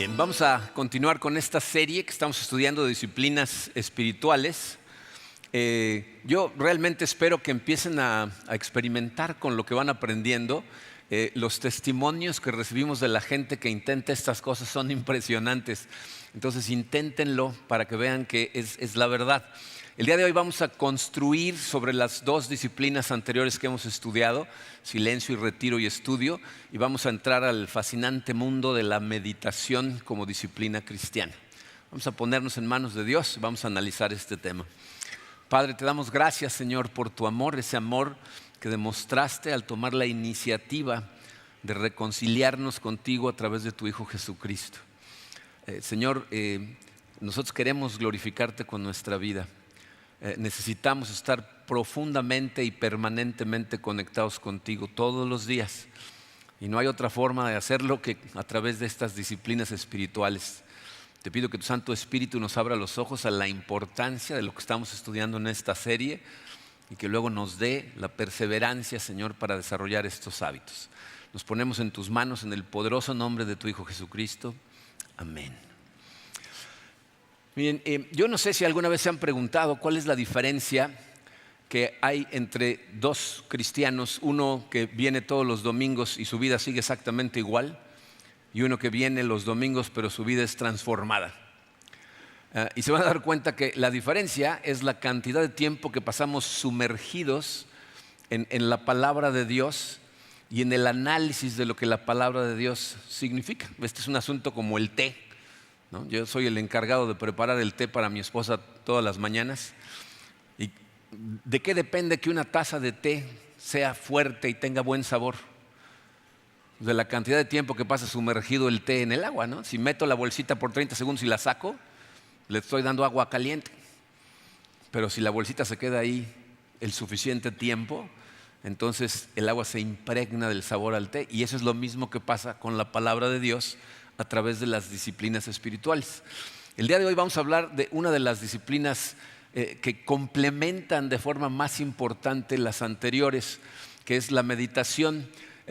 Bien, vamos a continuar con esta serie que estamos estudiando de disciplinas espirituales. Yo realmente espero que empiecen a experimentar con lo que van aprendiendo. Los testimonios que recibimos de la gente que intenta estas cosas son impresionantes. Entonces inténtenlo para que vean que es la verdad. El día de hoy vamos a construir sobre las dos disciplinas anteriores que hemos estudiado, silencio y retiro y estudio, y vamos a entrar al fascinante mundo de la meditación como disciplina cristiana. Vamos a ponernos en manos de Dios y vamos a analizar este tema. Padre, te damos gracias, Señor, por tu amor, ese amor que demostraste al tomar la iniciativa de reconciliarnos contigo a través de tu Hijo Jesucristo. Señor, nosotros queremos glorificarte con nuestra vida. Necesitamos estar profundamente y permanentemente conectados contigo todos los días. Y no hay otra forma de hacerlo que a través de estas disciplinas espirituales. Te pido que tu Santo Espíritu nos abra los ojos a la importancia de lo que estamos estudiando en esta serie y que luego nos dé la perseverancia, Señor, para desarrollar estos hábitos. Nos ponemos en tus manos en el poderoso nombre de tu Hijo Jesucristo. Amén. Bien, yo no sé si alguna vez se han preguntado cuál es la diferencia que hay entre dos cristianos, uno que viene todos los domingos y su vida sigue exactamente igual, y uno que viene los domingos pero su vida es transformada. Y se van a dar cuenta que la diferencia es la cantidad de tiempo que pasamos sumergidos en la palabra de Dios y en el análisis de lo que la palabra de Dios significa. Este es un asunto como el té, ¿no? Yo soy el encargado de preparar el té para mi esposa todas las mañanas. ¿Y de qué depende que una taza de té sea fuerte y tenga buen sabor? De la cantidad de tiempo que pasa sumergido el té en el agua, ¿no? Si meto la bolsita por 30 segundos y la saco, le estoy dando agua caliente. Pero si la bolsita se queda ahí el suficiente tiempo, entonces el agua se impregna del sabor al té. Y eso es lo mismo que pasa con la palabra de Dios a través de las disciplinas espirituales. El día de hoy vamos a hablar de una de las disciplinas que complementan de forma más importante las anteriores, que es la meditación.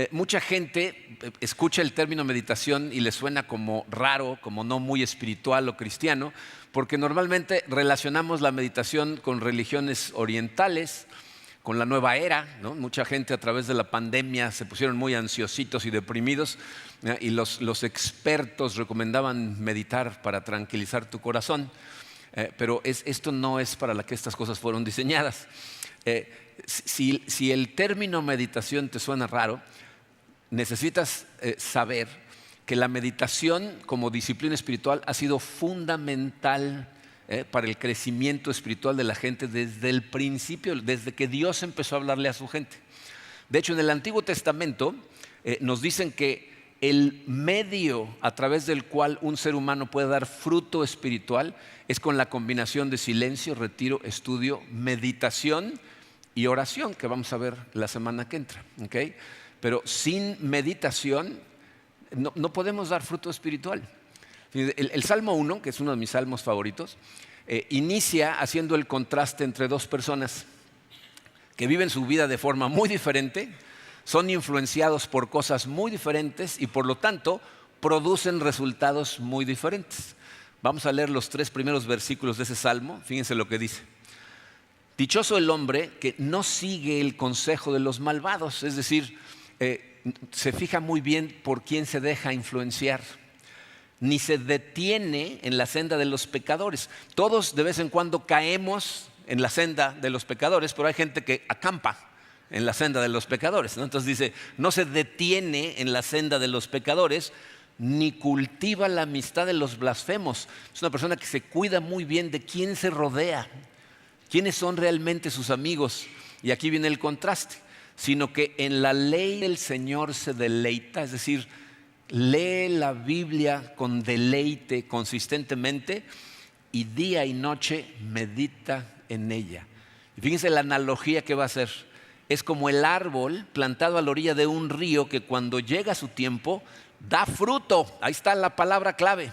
Mucha gente escucha el término meditación y le suena como raro, como no muy espiritual o cristiano, porque normalmente relacionamos la meditación con religiones orientales, con la nueva era, ¿no? Mucha gente a través de la pandemia se pusieron muy ansiositos y deprimidos, ¿no? Y los expertos recomendaban meditar para tranquilizar tu corazón, pero esto no es para la que estas cosas fueron diseñadas. Si el término meditación te suena raro, necesitas saber que la meditación como disciplina espiritual ha sido fundamental para el crecimiento espiritual de la gente desde el principio, desde que Dios empezó a hablarle a su gente. De hecho, en el Antiguo Testamento nos dicen que el medio a través del cual un ser humano puede dar fruto espiritual es con la combinación de silencio, retiro, estudio, meditación y oración, que vamos a ver la semana que entra, ¿okay? Pero sin meditación no podemos dar fruto espiritual. El Salmo 1, que es uno de mis salmos favoritos, inicia haciendo el contraste entre dos personas que viven su vida de forma muy diferente, son influenciados por cosas muy diferentes y por lo tanto producen resultados muy diferentes. Vamos a leer los 3 primeros versículos de ese salmo. Fíjense lo que dice. Dichoso el hombre que no sigue el consejo de los malvados, es decir, se fija muy bien por quién se deja influenciar, ni se detiene en la senda de los pecadores. Todos de vez en cuando caemos en la senda de los pecadores, pero hay gente que acampa en la senda de los pecadores, ¿no? Entonces dice, no se detiene en la senda de los pecadores, ni cultiva la amistad de los blasfemos. Es una persona que se cuida muy bien de quién se rodea, quiénes son realmente sus amigos. Y aquí viene el contraste, sino que en la ley del Señor se deleita, es decir, lee la Biblia con deleite consistentemente y día y noche medita en ella. Y fíjense la analogía que va a hacer. Es como el árbol plantado a la orilla de un río que cuando llega su tiempo da fruto. Ahí está la palabra clave.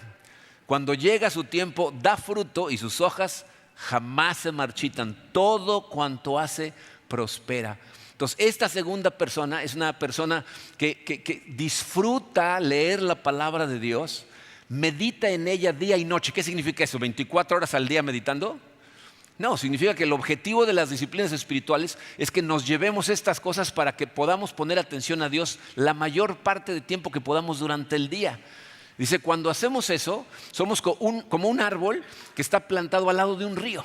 Cuando llega su tiempo da fruto y sus hojas jamás se marchitan. Todo cuanto hace prospera. Entonces, esta segunda persona es una persona que disfruta leer la palabra de Dios, medita en ella día y noche. ¿Qué significa eso? ¿24 horas al día meditando? No, significa que el objetivo de las disciplinas espirituales es que nos llevemos estas cosas para que podamos poner atención a Dios la mayor parte del tiempo que podamos durante el día. Dice, cuando hacemos eso, somos como un árbol que está plantado al lado de un río.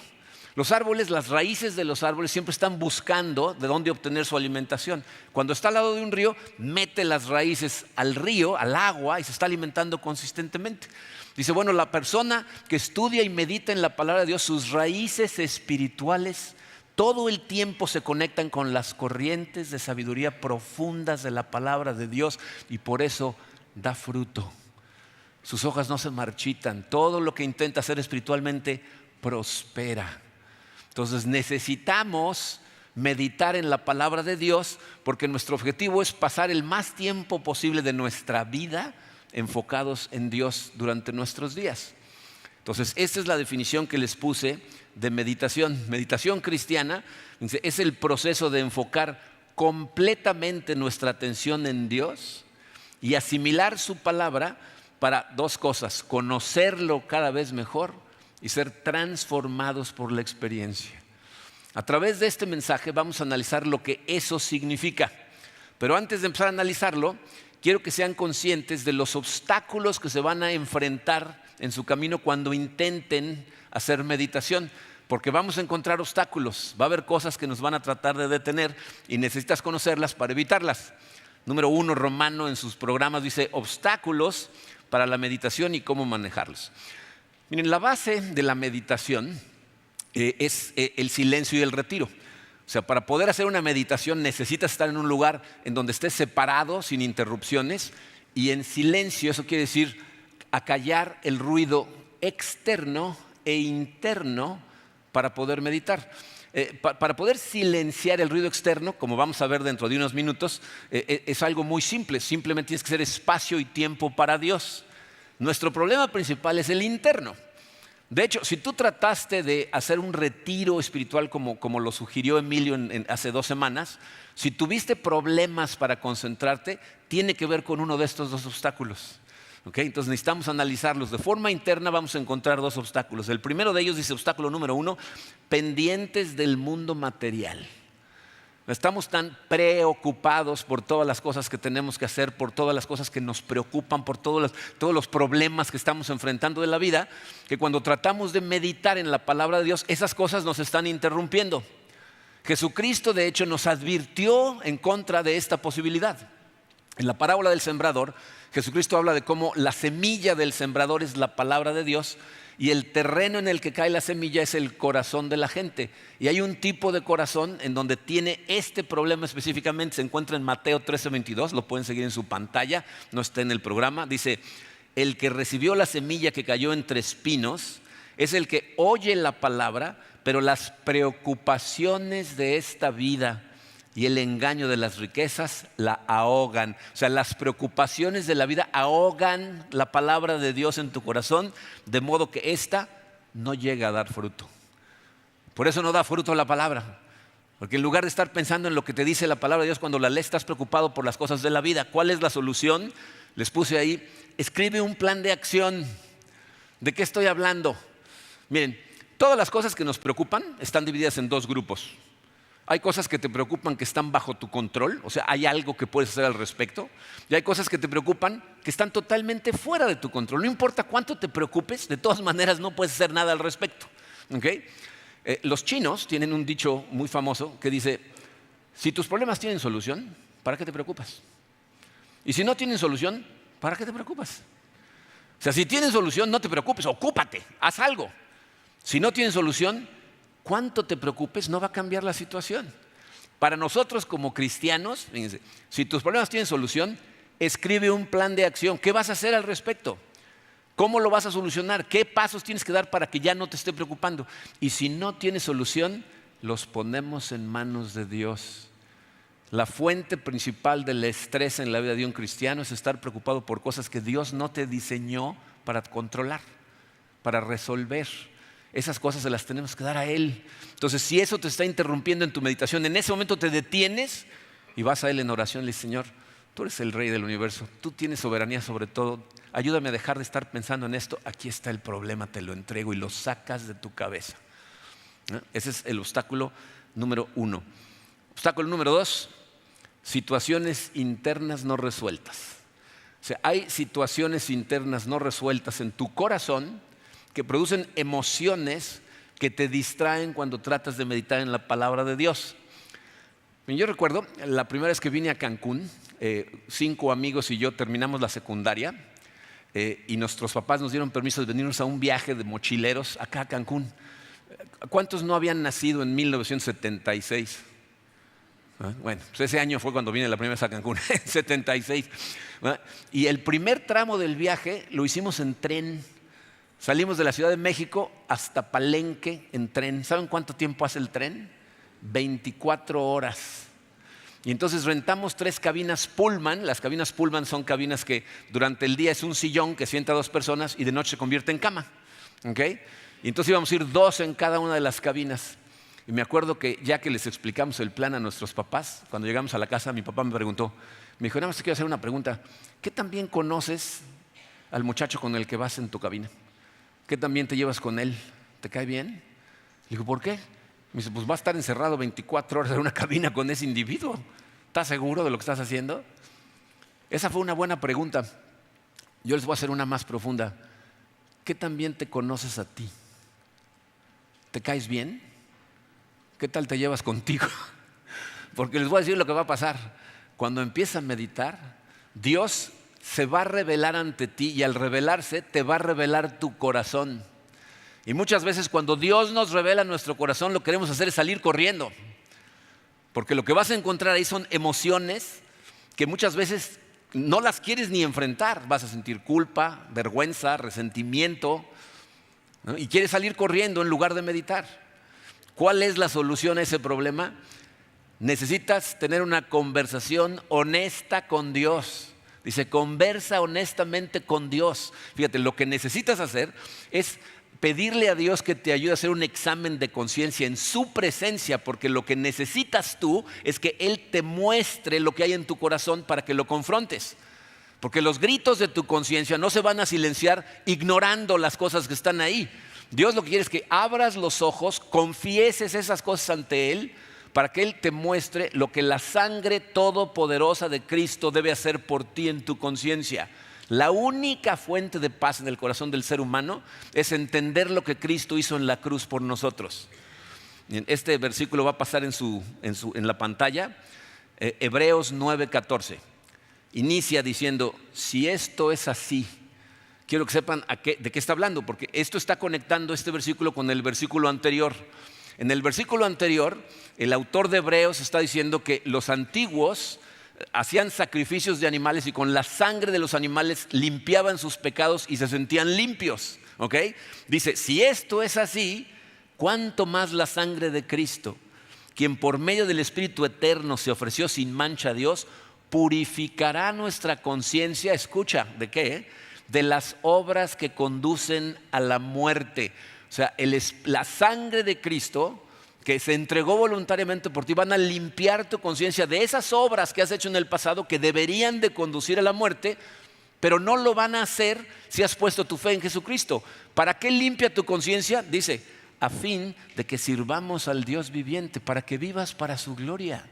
Los árboles, las raíces de los árboles siempre están buscando de dónde obtener su alimentación. Cuando está al lado de un río, mete las raíces al río, al agua, y se está alimentando consistentemente. Dice, bueno, la persona que estudia y medita en la palabra de Dios, sus raíces espirituales todo el tiempo se conectan con las corrientes de sabiduría profundas de la palabra de Dios y por eso da fruto. Sus hojas no se marchitan. Todo lo que intenta hacer espiritualmente prospera. Entonces necesitamos meditar en la palabra de Dios porque nuestro objetivo es pasar el más tiempo posible de nuestra vida enfocados en Dios durante nuestros días. Entonces, esta es la definición que les puse de meditación. Meditación cristiana es el proceso de enfocar completamente nuestra atención en Dios y asimilar su palabra para dos cosas: conocerlo cada vez mejor y ser transformados por la experiencia. A través de este mensaje vamos a analizar lo que eso significa. Pero antes de empezar a analizarlo, quiero que sean conscientes de los obstáculos que se van a enfrentar en su camino cuando intenten hacer meditación. Porque vamos a encontrar obstáculos, va a haber cosas que nos van a tratar de detener y necesitas conocerlas para evitarlas. Número 1, Romano en sus programas dice obstáculos para la meditación y cómo manejarlos. Miren, la base de la meditación es el silencio y el retiro. O sea, para poder hacer una meditación necesitas estar en un lugar en donde estés separado, sin interrupciones y en silencio. Eso quiere decir acallar el ruido externo e interno para poder meditar. Para poder silenciar el ruido externo, como vamos a ver dentro de unos minutos, es algo muy simple. Simplemente tienes que hacer espacio y tiempo para Dios. Nuestro problema principal es el interno. De hecho, si tú trataste de hacer un retiro espiritual como lo sugirió Emilio hace 2 semanas, si tuviste problemas para concentrarte, tiene que ver con uno de estos 2 obstáculos. ¿Okay? Entonces necesitamos analizarlos. De forma interna vamos a encontrar 2 obstáculos. El primero de ellos dice obstáculo número 1, pendientes del mundo material. Estamos tan preocupados por todas las cosas que tenemos que hacer, por todas las cosas que nos preocupan, por todos los problemas que estamos enfrentando de la vida, que cuando tratamos de meditar en la palabra de Dios, esas cosas nos están interrumpiendo. Jesucristo, de hecho, nos advirtió en contra de esta posibilidad. En la parábola del sembrador, Jesucristo habla de cómo la semilla del sembrador es la palabra de Dios y el terreno en el que cae la semilla es el corazón de la gente. Y hay un tipo de corazón en donde tiene este problema específicamente. Se encuentra en Mateo 13:22, lo pueden seguir en su pantalla, no está en el programa. Dice, el que recibió la semilla que cayó entre espinos es el que oye la palabra, pero las preocupaciones de esta vida y el engaño de las riquezas la ahogan. O sea, las preocupaciones de la vida ahogan la palabra de Dios en tu corazón, de modo que ésta no llega a dar fruto. Por eso no da fruto la palabra. Porque en lugar de estar pensando en lo que te dice la palabra de Dios cuando la lees, estás preocupado por las cosas de la vida. ¿Cuál es la solución? Les puse ahí, escribe un plan de acción. ¿De qué estoy hablando? Miren, todas las cosas que nos preocupan están divididas en 2 grupos. Hay cosas que te preocupan que están bajo tu control, o sea, hay algo que puedes hacer al respecto. Y hay cosas que te preocupan que están totalmente fuera de tu control. No importa cuánto te preocupes, de todas maneras no puedes hacer nada al respecto. ¿Okay? Los chinos tienen un dicho muy famoso que dice, si tus problemas tienen solución, ¿para qué te preocupas? Y si no tienen solución, ¿para qué te preocupas? O sea, si tienen solución, no te preocupes, ocúpate, haz algo. Si no tienen solución, cuánto te preocupes no va a cambiar la situación. Para nosotros como cristianos, fíjense, si tus problemas tienen solución, escribe un plan de acción. ¿Qué vas a hacer al respecto? ¿Cómo lo vas a solucionar? ¿Qué pasos tienes que dar para que ya no te esté preocupando? Y si no tienes solución, los ponemos en manos de Dios. La fuente principal del estrés en la vida de un cristiano es estar preocupado por cosas que Dios no te diseñó para controlar, para resolver. Esas cosas se las tenemos que dar a Él. Entonces, si eso te está interrumpiendo en tu meditación, en ese momento te detienes y vas a Él en oración y le dices, Señor, Tú eres el rey del universo, tú tienes soberanía sobre todo. Ayúdame a dejar de estar pensando en esto. Aquí está el problema, te lo entrego y lo sacas de tu cabeza. Ese es el obstáculo número 1. Obstáculo número 2, situaciones internas no resueltas. O sea, hay situaciones internas no resueltas en tu corazón que producen emociones que te distraen cuando tratas de meditar en la palabra de Dios. Yo recuerdo la primera vez que vine a Cancún, 5 amigos y yo terminamos la secundaria y nuestros papás nos dieron permiso de venirnos a un viaje de mochileros acá a Cancún. ¿Cuántos no habían nacido en 1976? Bueno, pues ese año fue cuando vine la primera vez a Cancún, en 76. Y el primer tramo del viaje lo hicimos en tren. Salimos de la Ciudad de México hasta Palenque en tren. ¿Saben cuánto tiempo hace el tren? 24 horas. Y entonces rentamos 3 cabinas Pullman. Las cabinas Pullman son cabinas que durante el día es un sillón que sienta a 2 personas y de noche se convierte en cama. ¿Okay? Y entonces íbamos a ir 2 en cada una de las cabinas. Y me acuerdo que ya que les explicamos el plan a nuestros papás, cuando llegamos a la casa mi papá me preguntó, me dijo, nada más te quiero hacer una pregunta. ¿Qué tan bien conoces al muchacho con el que vas en tu cabina? ¿Qué tan bien te llevas con él? ¿Te cae bien? Le digo, ¿por qué? Me dice, pues va a estar encerrado 24 horas en una cabina con ese individuo. ¿Estás seguro de lo que estás haciendo? Esa fue una buena pregunta. Yo les voy a hacer una más profunda. ¿Qué tan bien te conoces a ti? ¿Te caes bien? ¿Qué tal te llevas contigo? Porque les voy a decir lo que va a pasar. Cuando empiezas a meditar, Dios se va a revelar ante ti y al revelarse te va a revelar tu corazón. Y muchas veces cuando Dios nos revela nuestro corazón, lo que queremos hacer es salir corriendo. Porque lo que vas a encontrar ahí son emociones que muchas veces no las quieres ni enfrentar. Vas a sentir culpa, vergüenza, resentimiento, ¿no? Y quieres salir corriendo en lugar de meditar. ¿Cuál es la solución a ese problema? Necesitas tener una conversación honesta con Dios. Dice, conversa honestamente con Dios. Fíjate, lo que necesitas hacer es pedirle a Dios que te ayude a hacer un examen de conciencia en su presencia, porque lo que necesitas tú es que Él te muestre lo que hay en tu corazón para que lo confrontes. Porque los gritos de tu conciencia no se van a silenciar ignorando las cosas que están ahí. Dios lo que quiere es que abras los ojos, confieses esas cosas ante Él, para que Él te muestre lo que la sangre todopoderosa de Cristo debe hacer por ti en tu conciencia. La única fuente de paz en el corazón del ser humano es entender lo que Cristo hizo en la cruz por nosotros. Este versículo va a pasar en la pantalla. Hebreos 9:14. Inicia diciendo, si esto es así, quiero que sepan de qué está hablando, porque esto está conectando este versículo con el versículo anterior. En el versículo anterior, el autor de Hebreos está diciendo que los antiguos hacían sacrificios de animales y con la sangre de los animales limpiaban sus pecados y se sentían limpios. ¿Okay? Dice, si esto es así, ¿cuánto más la sangre de Cristo, quien por medio del Espíritu Eterno se ofreció sin mancha a Dios, purificará nuestra conciencia? Escucha, ¿de qué? De las obras que conducen a la muerte. O sea, la sangre de Cristo que se entregó voluntariamente por ti, van a limpiar tu conciencia de esas obras que has hecho en el pasado que deberían de conducir a la muerte, pero no lo van a hacer si has puesto tu fe en Jesucristo. ¿Para qué limpia tu conciencia? Dice, a fin de que sirvamos al Dios viviente, para que vivas para su gloria.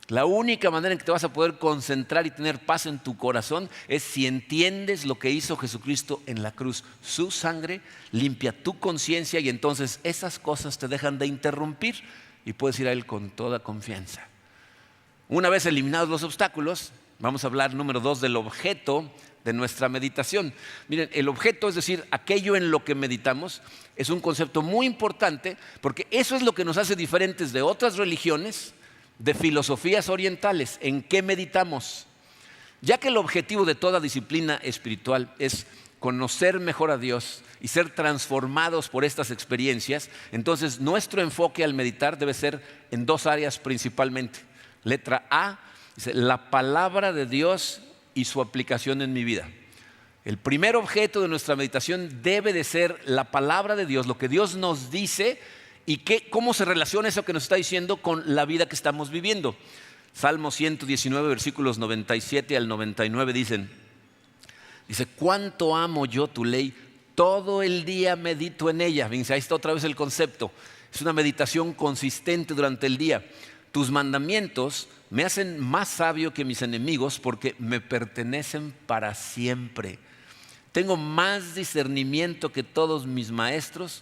La única manera en que te vas a poder concentrar y tener paz en tu corazón es si entiendes lo que hizo Jesucristo en la cruz. Su sangre limpia tu conciencia y entonces esas cosas te dejan de interrumpir y puedes ir a Él con toda confianza. Una vez eliminados los obstáculos, vamos a hablar número 2 del objeto de nuestra meditación. Miren, el objeto, es decir, aquello en lo que meditamos, es un concepto muy importante porque eso es lo que nos hace diferentes de otras religiones, de filosofías orientales. ¿En qué meditamos? Ya que el objetivo de toda disciplina espiritual es conocer mejor a Dios y ser transformados por estas experiencias, entonces nuestro enfoque al meditar debe ser en 2 áreas principalmente. Letra A, dice, la palabra de Dios y su aplicación en mi vida. El primer objeto de nuestra meditación debe de ser la palabra de Dios, lo que Dios nos dice y cómo se relaciona eso que nos está diciendo con la vida que estamos viviendo. Salmo 119, versículos 97 al 99 dice, cuánto amo yo tu ley, todo el día medito en ella. Fíjense, ahí está otra vez el concepto. Es una meditación consistente durante el día. Tus mandamientos me hacen más sabio que mis enemigos porque me pertenecen para siempre. Tengo más discernimiento que todos mis maestros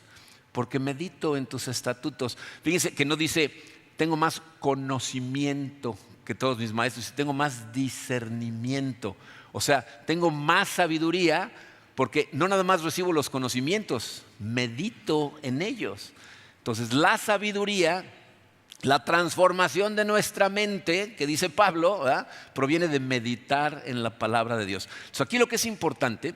porque medito en tus estatutos. Fíjense que no dice, tengo más conocimiento que todos mis maestros, tengo más discernimiento. O sea, tengo más sabiduría porque no nada más recibo los conocimientos, medito en ellos. Entonces, la sabiduría, la transformación de nuestra mente, que dice Pablo, ¿verdad?, proviene de meditar en la palabra de Dios. Entonces, aquí lo que es importante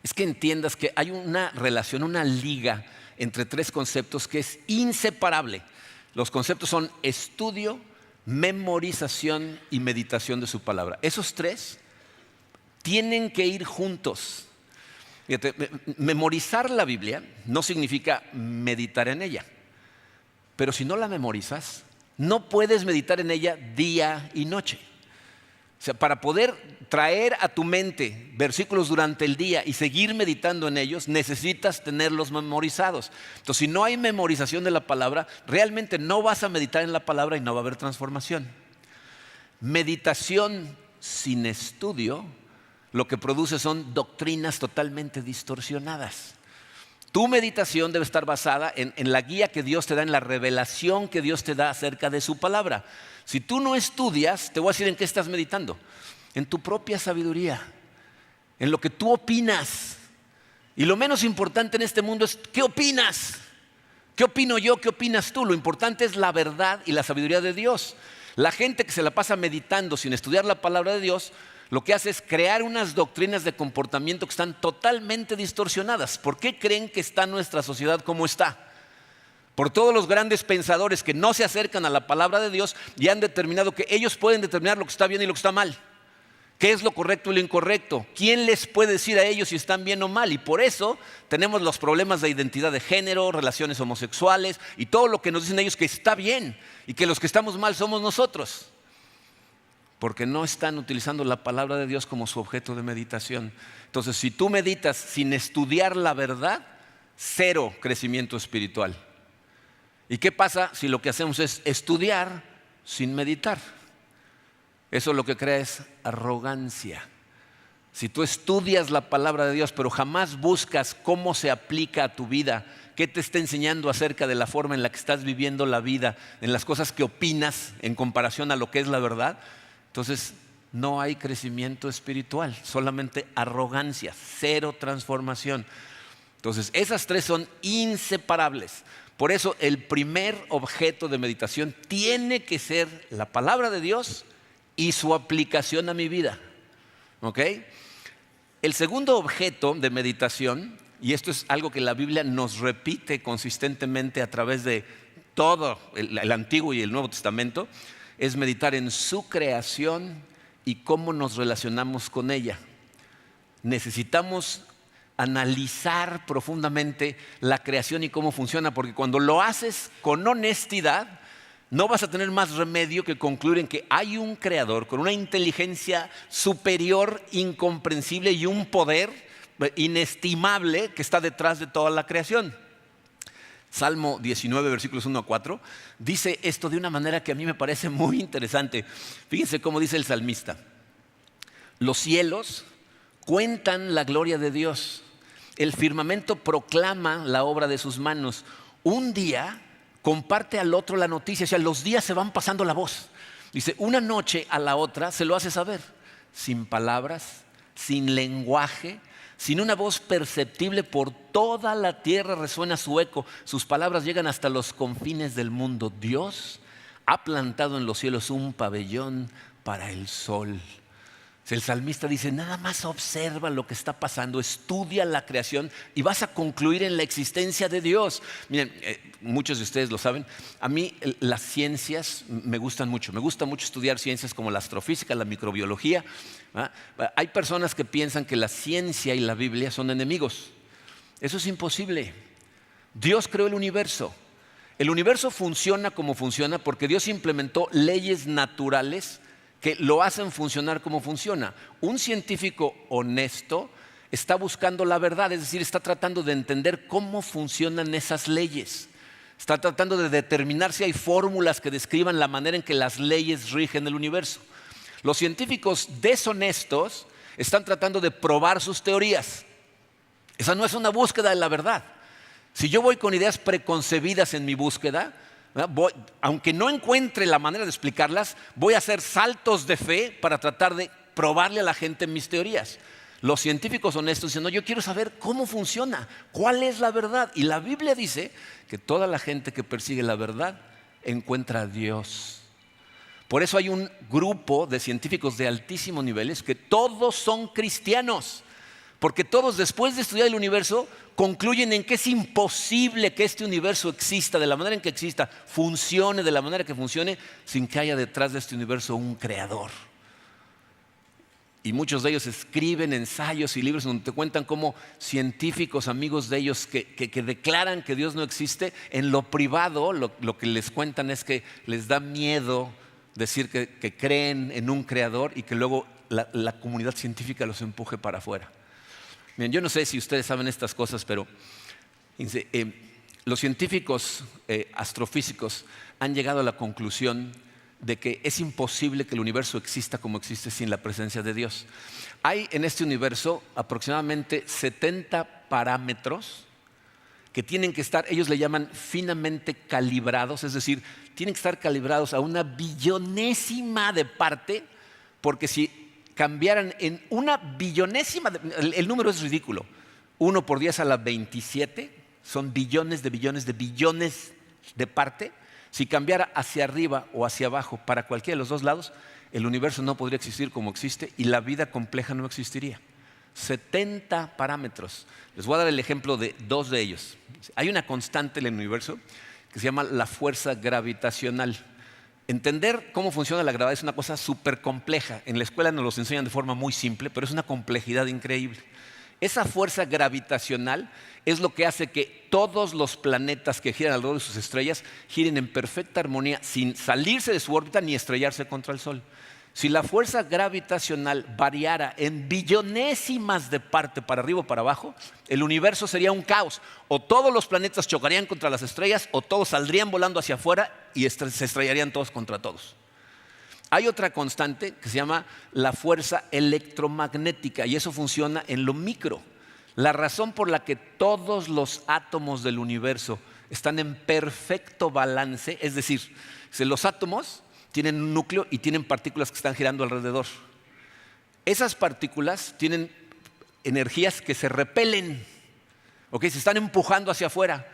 es que entiendas que hay una relación, una liga entre tres conceptos que es inseparable. Los conceptos son estudio, memorización y meditación de su palabra. Esos tres tienen que ir juntos. Fíjate, memorizar la Biblia no significa meditar en ella. Pero si no la memorizas, no puedes meditar en ella día y noche. O sea, para poder traer a tu mente versículos durante el día y seguir meditando en ellos, necesitas tenerlos memorizados. Entonces, si no hay memorización de la palabra, realmente no vas a meditar en la palabra y no va a haber transformación. Meditación sin estudio, lo que produce son doctrinas totalmente distorsionadas. Tu meditación debe estar basada en la guía que Dios te da, en la revelación que Dios te da acerca de su palabra. Si tú no estudias, te voy a decir en qué estás meditando. En tu propia sabiduría, en lo que tú opinas. Y lo menos importante en este mundo es ¿qué opinas? ¿Qué opino yo? ¿Qué opinas tú? Lo importante es la verdad y la sabiduría de Dios. La gente que se la pasa meditando sin estudiar la palabra de Dios, lo que hace es crear unas doctrinas de comportamiento que están totalmente distorsionadas. ¿Por qué creen que está nuestra sociedad como está? Por todos los grandes pensadores que no se acercan a la palabra de Dios y han determinado que ellos pueden determinar lo que está bien y lo que está mal. ¿Qué es lo correcto y lo incorrecto? ¿Quién les puede decir a ellos si están bien o mal? Y por eso tenemos los problemas de identidad de género, relaciones homosexuales y todo lo que nos dicen ellos que está bien y que los que estamos mal somos nosotros. Porque no están utilizando la palabra de Dios como su objeto de meditación. Entonces, si tú meditas sin estudiar la verdad, cero crecimiento espiritual. ¿Y qué pasa si lo que hacemos es estudiar sin meditar? Eso lo que crea es arrogancia. Si tú estudias la palabra de Dios, pero jamás buscas cómo se aplica a tu vida, qué te está enseñando acerca de la forma en la que estás viviendo la vida, en las cosas que opinas en comparación a lo que es la verdad, entonces no hay crecimiento espiritual, solamente arrogancia, cero transformación. Entonces esas tres son inseparables. Por eso el primer objeto de meditación tiene que ser la palabra de Dios y su aplicación a mi vida. ¿Ok? El segundo objeto de meditación, y esto es algo que la Biblia nos repite consistentemente a través de todo el Antiguo y el Nuevo Testamento, es meditar en su creación y cómo nos relacionamos con ella. Necesitamos analizar profundamente la creación y cómo funciona, porque cuando lo haces con honestidad, no vas a tener más remedio que concluir en que hay un creador con una inteligencia superior, incomprensible y un poder inestimable que está detrás de toda la creación. Salmo 19, versículos 1 a 4, dice esto de una manera que a mí me parece muy interesante. Fíjense cómo dice el salmista. Los cielos cuentan la gloria de Dios. El firmamento proclama la obra de sus manos. Un día comparte al otro la noticia. O sea, los días se van pasando la voz. Dice, una noche a la otra se lo hace saber. Sin palabras, sin lenguaje, sin una voz perceptible, por toda la tierra resuena su eco. Sus palabras llegan hasta los confines del mundo. Dios ha plantado en los cielos un pabellón para el sol. El salmista dice, nada más observa lo que está pasando, estudia la creación y vas a concluir en la existencia de Dios. Miren, muchos de ustedes lo saben, a mí las ciencias me gustan mucho. Me gusta mucho estudiar ciencias como la astrofísica, la microbiología. Hay personas que piensan que la ciencia y la Biblia son enemigos. Eso es imposible. Dios creó el universo. el universo funciona como funciona porque Dios implementó leyes naturales que lo hacen funcionar como funciona. Un científico honesto está buscando la verdad, es decir, está tratando de entender cómo funcionan esas leyes. Está tratando de determinar si hay fórmulas que describan la manera en que las leyes rigen el universo. Los científicos deshonestos están tratando de probar sus teorías. Esa no es una búsqueda de la verdad. Si yo voy con ideas preconcebidas en mi búsqueda, aunque no encuentre la manera de explicarlas, voy a hacer saltos de fe para tratar de probarle a la gente mis teorías. Los científicos honestos dicen, no, yo quiero saber cómo funciona, cuál es la verdad. Y la Biblia dice que toda la gente que persigue la verdad encuentra a Dios. Por eso hay un grupo de científicos de altísimos niveles que todos son cristianos. Porque todos, después de estudiar el universo, concluyen en que es imposible que este universo exista de la manera en que exista, funcione de la manera que funcione, sin que haya detrás de este universo un creador. Y muchos de ellos escriben ensayos y libros donde te cuentan cómo científicos, amigos de ellos que declaran que Dios no existe, en lo privado lo que les cuentan es que les da miedo decir que creen en un creador y que luego la comunidad científica los empuje para afuera. Miren, yo no sé si ustedes saben estas cosas, pero los científicos astrofísicos han llegado a la conclusión de que es imposible que el universo exista como existe sin la presencia de Dios. Hay en este universo aproximadamente 70 parámetros que tienen que estar, ellos le llaman finamente calibrados, es decir, tienen que estar calibrados a una billonésima de parte, porque si cambiaran en una billonésima, el número es ridículo, 1 por 10 a la 27, son billones de billones de billones de parte. Si cambiara hacia arriba o hacia abajo para cualquiera de los dos lados, el universo no podría existir como existe y la vida compleja no existiría. 70 parámetros. Les voy a dar el ejemplo de 2 de ellos. Hay una constante en el universo que se llama la fuerza gravitacional. Entender cómo funciona la gravedad es una cosa súper compleja. En la escuela nos lo enseñan de forma muy simple, pero es una complejidad increíble. Esa fuerza gravitacional es lo que hace que todos los planetas que giran alrededor de sus estrellas giren en perfecta armonía sin salirse de su órbita ni estrellarse contra el Sol. Si la fuerza gravitacional variara en billonésimas de parte para arriba o para abajo, el universo sería un caos. O todos los planetas chocarían contra las estrellas o todos saldrían volando hacia afuera y se estrellarían todos contra todos. Hay otra constante que se llama la fuerza electromagnética y eso funciona en lo micro. La razón por la que todos los átomos del universo están en perfecto balance, es decir, si los átomos tienen un núcleo y tienen partículas que están girando alrededor. Esas partículas tienen energías que se repelen, se están empujando hacia afuera,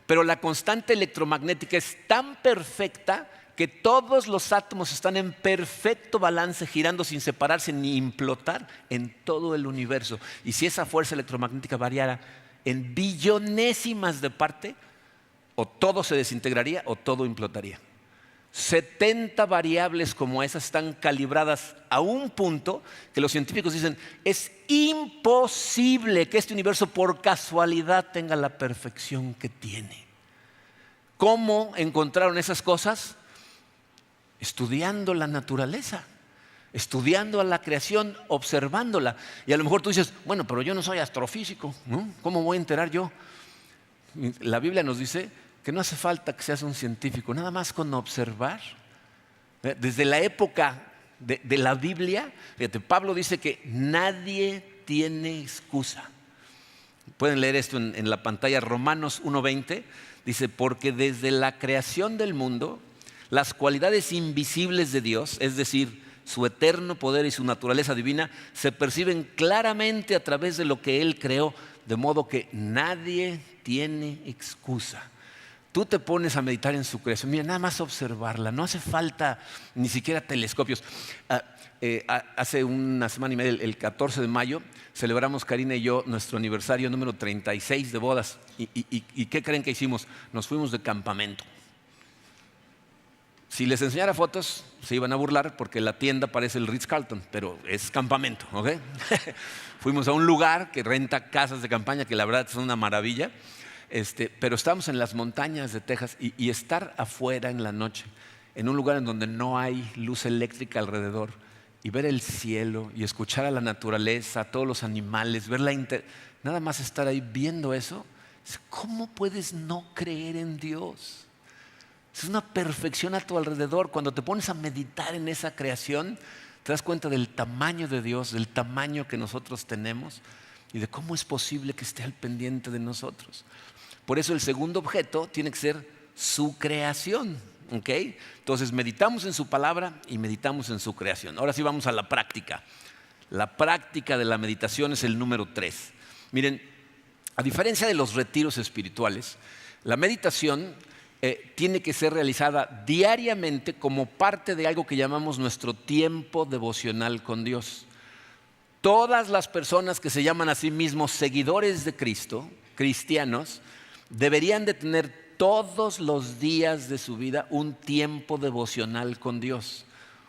pero la constante electromagnética es tan perfecta que todos los átomos están en perfecto balance, girando sin separarse ni implotar en todo el universo. Y si esa fuerza electromagnética variara en billonésimas de parte, o todo se desintegraría o todo implotaría. 70 variables como esas están calibradas a un punto que los científicos dicen es imposible que este universo por casualidad tenga la perfección que tiene. ¿Cómo encontraron esas cosas? Estudiando la naturaleza, estudiando a la creación, observándola. Y a lo mejor tú dices, bueno, pero yo no soy astrofísico, ¿no? ¿Cómo voy a enterar yo? La Biblia nos dice que no hace falta que seas un científico, nada más con observar. Desde la época de la Biblia, fíjate, Pablo dice que nadie tiene excusa. Pueden leer esto en la pantalla, Romanos 1:20, dice, porque desde la creación del mundo, las cualidades invisibles de Dios, es decir, su eterno poder y su naturaleza divina, se perciben claramente a través de lo que Él creó, de modo que nadie tiene excusa. Tú te pones a meditar en su creación, mira, nada más observarla, no hace falta ni siquiera telescopios. Hace una semana y media, el 14 de mayo, celebramos Karina y yo nuestro aniversario número 36 de bodas. ¿Y qué creen que hicimos? Nos fuimos de campamento. Si les enseñara fotos, se iban a burlar porque la tienda parece el Ritz-Carlton, pero es campamento, ¿ok? Fuimos a un lugar que renta casas de campaña, que la verdad son una maravilla. Pero estábamos en las montañas de Texas y estar afuera en la noche, en un lugar en donde no hay luz eléctrica alrededor, y ver el cielo y escuchar a la naturaleza, a todos los animales, nada más estar ahí viendo eso, ¿cómo puedes no creer en Dios? Es una perfección a tu alrededor. Cuando te pones a meditar en esa creación, te das cuenta del tamaño de Dios, del tamaño que nosotros tenemos y de cómo es posible que esté al pendiente de nosotros. Por eso el segundo objeto tiene que ser su creación. ¿Okay? Entonces meditamos en su palabra y meditamos en su creación. Ahora sí vamos a la práctica. La práctica de la meditación es el número 3. Miren, a diferencia de los retiros espirituales, la meditación tiene que ser realizada diariamente como parte de algo que llamamos nuestro tiempo devocional con Dios. Todas las personas que se llaman a sí mismos seguidores de Cristo, cristianos, deberían de tener todos los días de su vida un tiempo devocional con Dios.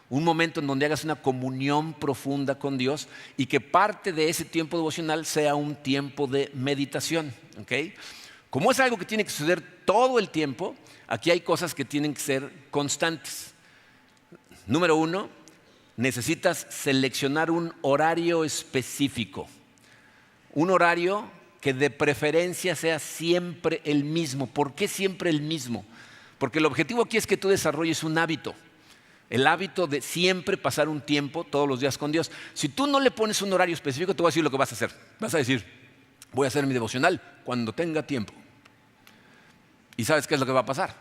Un momento en donde hagas una comunión profunda con Dios y que parte de ese tiempo devocional sea un tiempo de meditación. ¿Okay? Como es algo que tiene que suceder todo el tiempo, aquí hay cosas que tienen que ser constantes. Número 1, necesitas seleccionar un horario específico. Un horario que de preferencia sea siempre el mismo. ¿Por qué siempre el mismo? Porque el objetivo aquí es que tú desarrolles un hábito. El hábito de siempre pasar un tiempo todos los días con Dios. Si tú no le pones un horario específico, te voy a decir lo que vas a hacer. Vas a decir, voy a hacer mi devocional cuando tenga tiempo. ¿Y sabes qué es lo que va a pasar?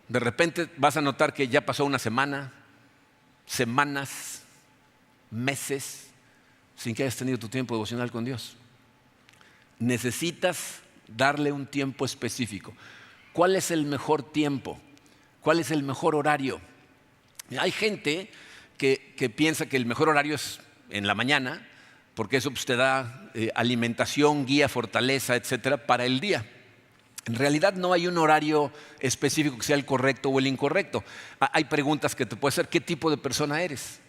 De repente vas a notar que ya pasó una semana, semanas, meses, sin que hayas tenido tu tiempo devocional con Dios. Necesitas darle un tiempo específico. ¿Cuál es el mejor tiempo? ¿Cuál es el mejor horario? Hay gente que piensa que el mejor horario es en la mañana, porque eso pues, te da alimentación, guía, fortaleza, etcétera, para el día. En realidad no hay un horario específico que sea el correcto o el incorrecto. Hay preguntas que te puede hacer: ¿qué tipo de persona eres?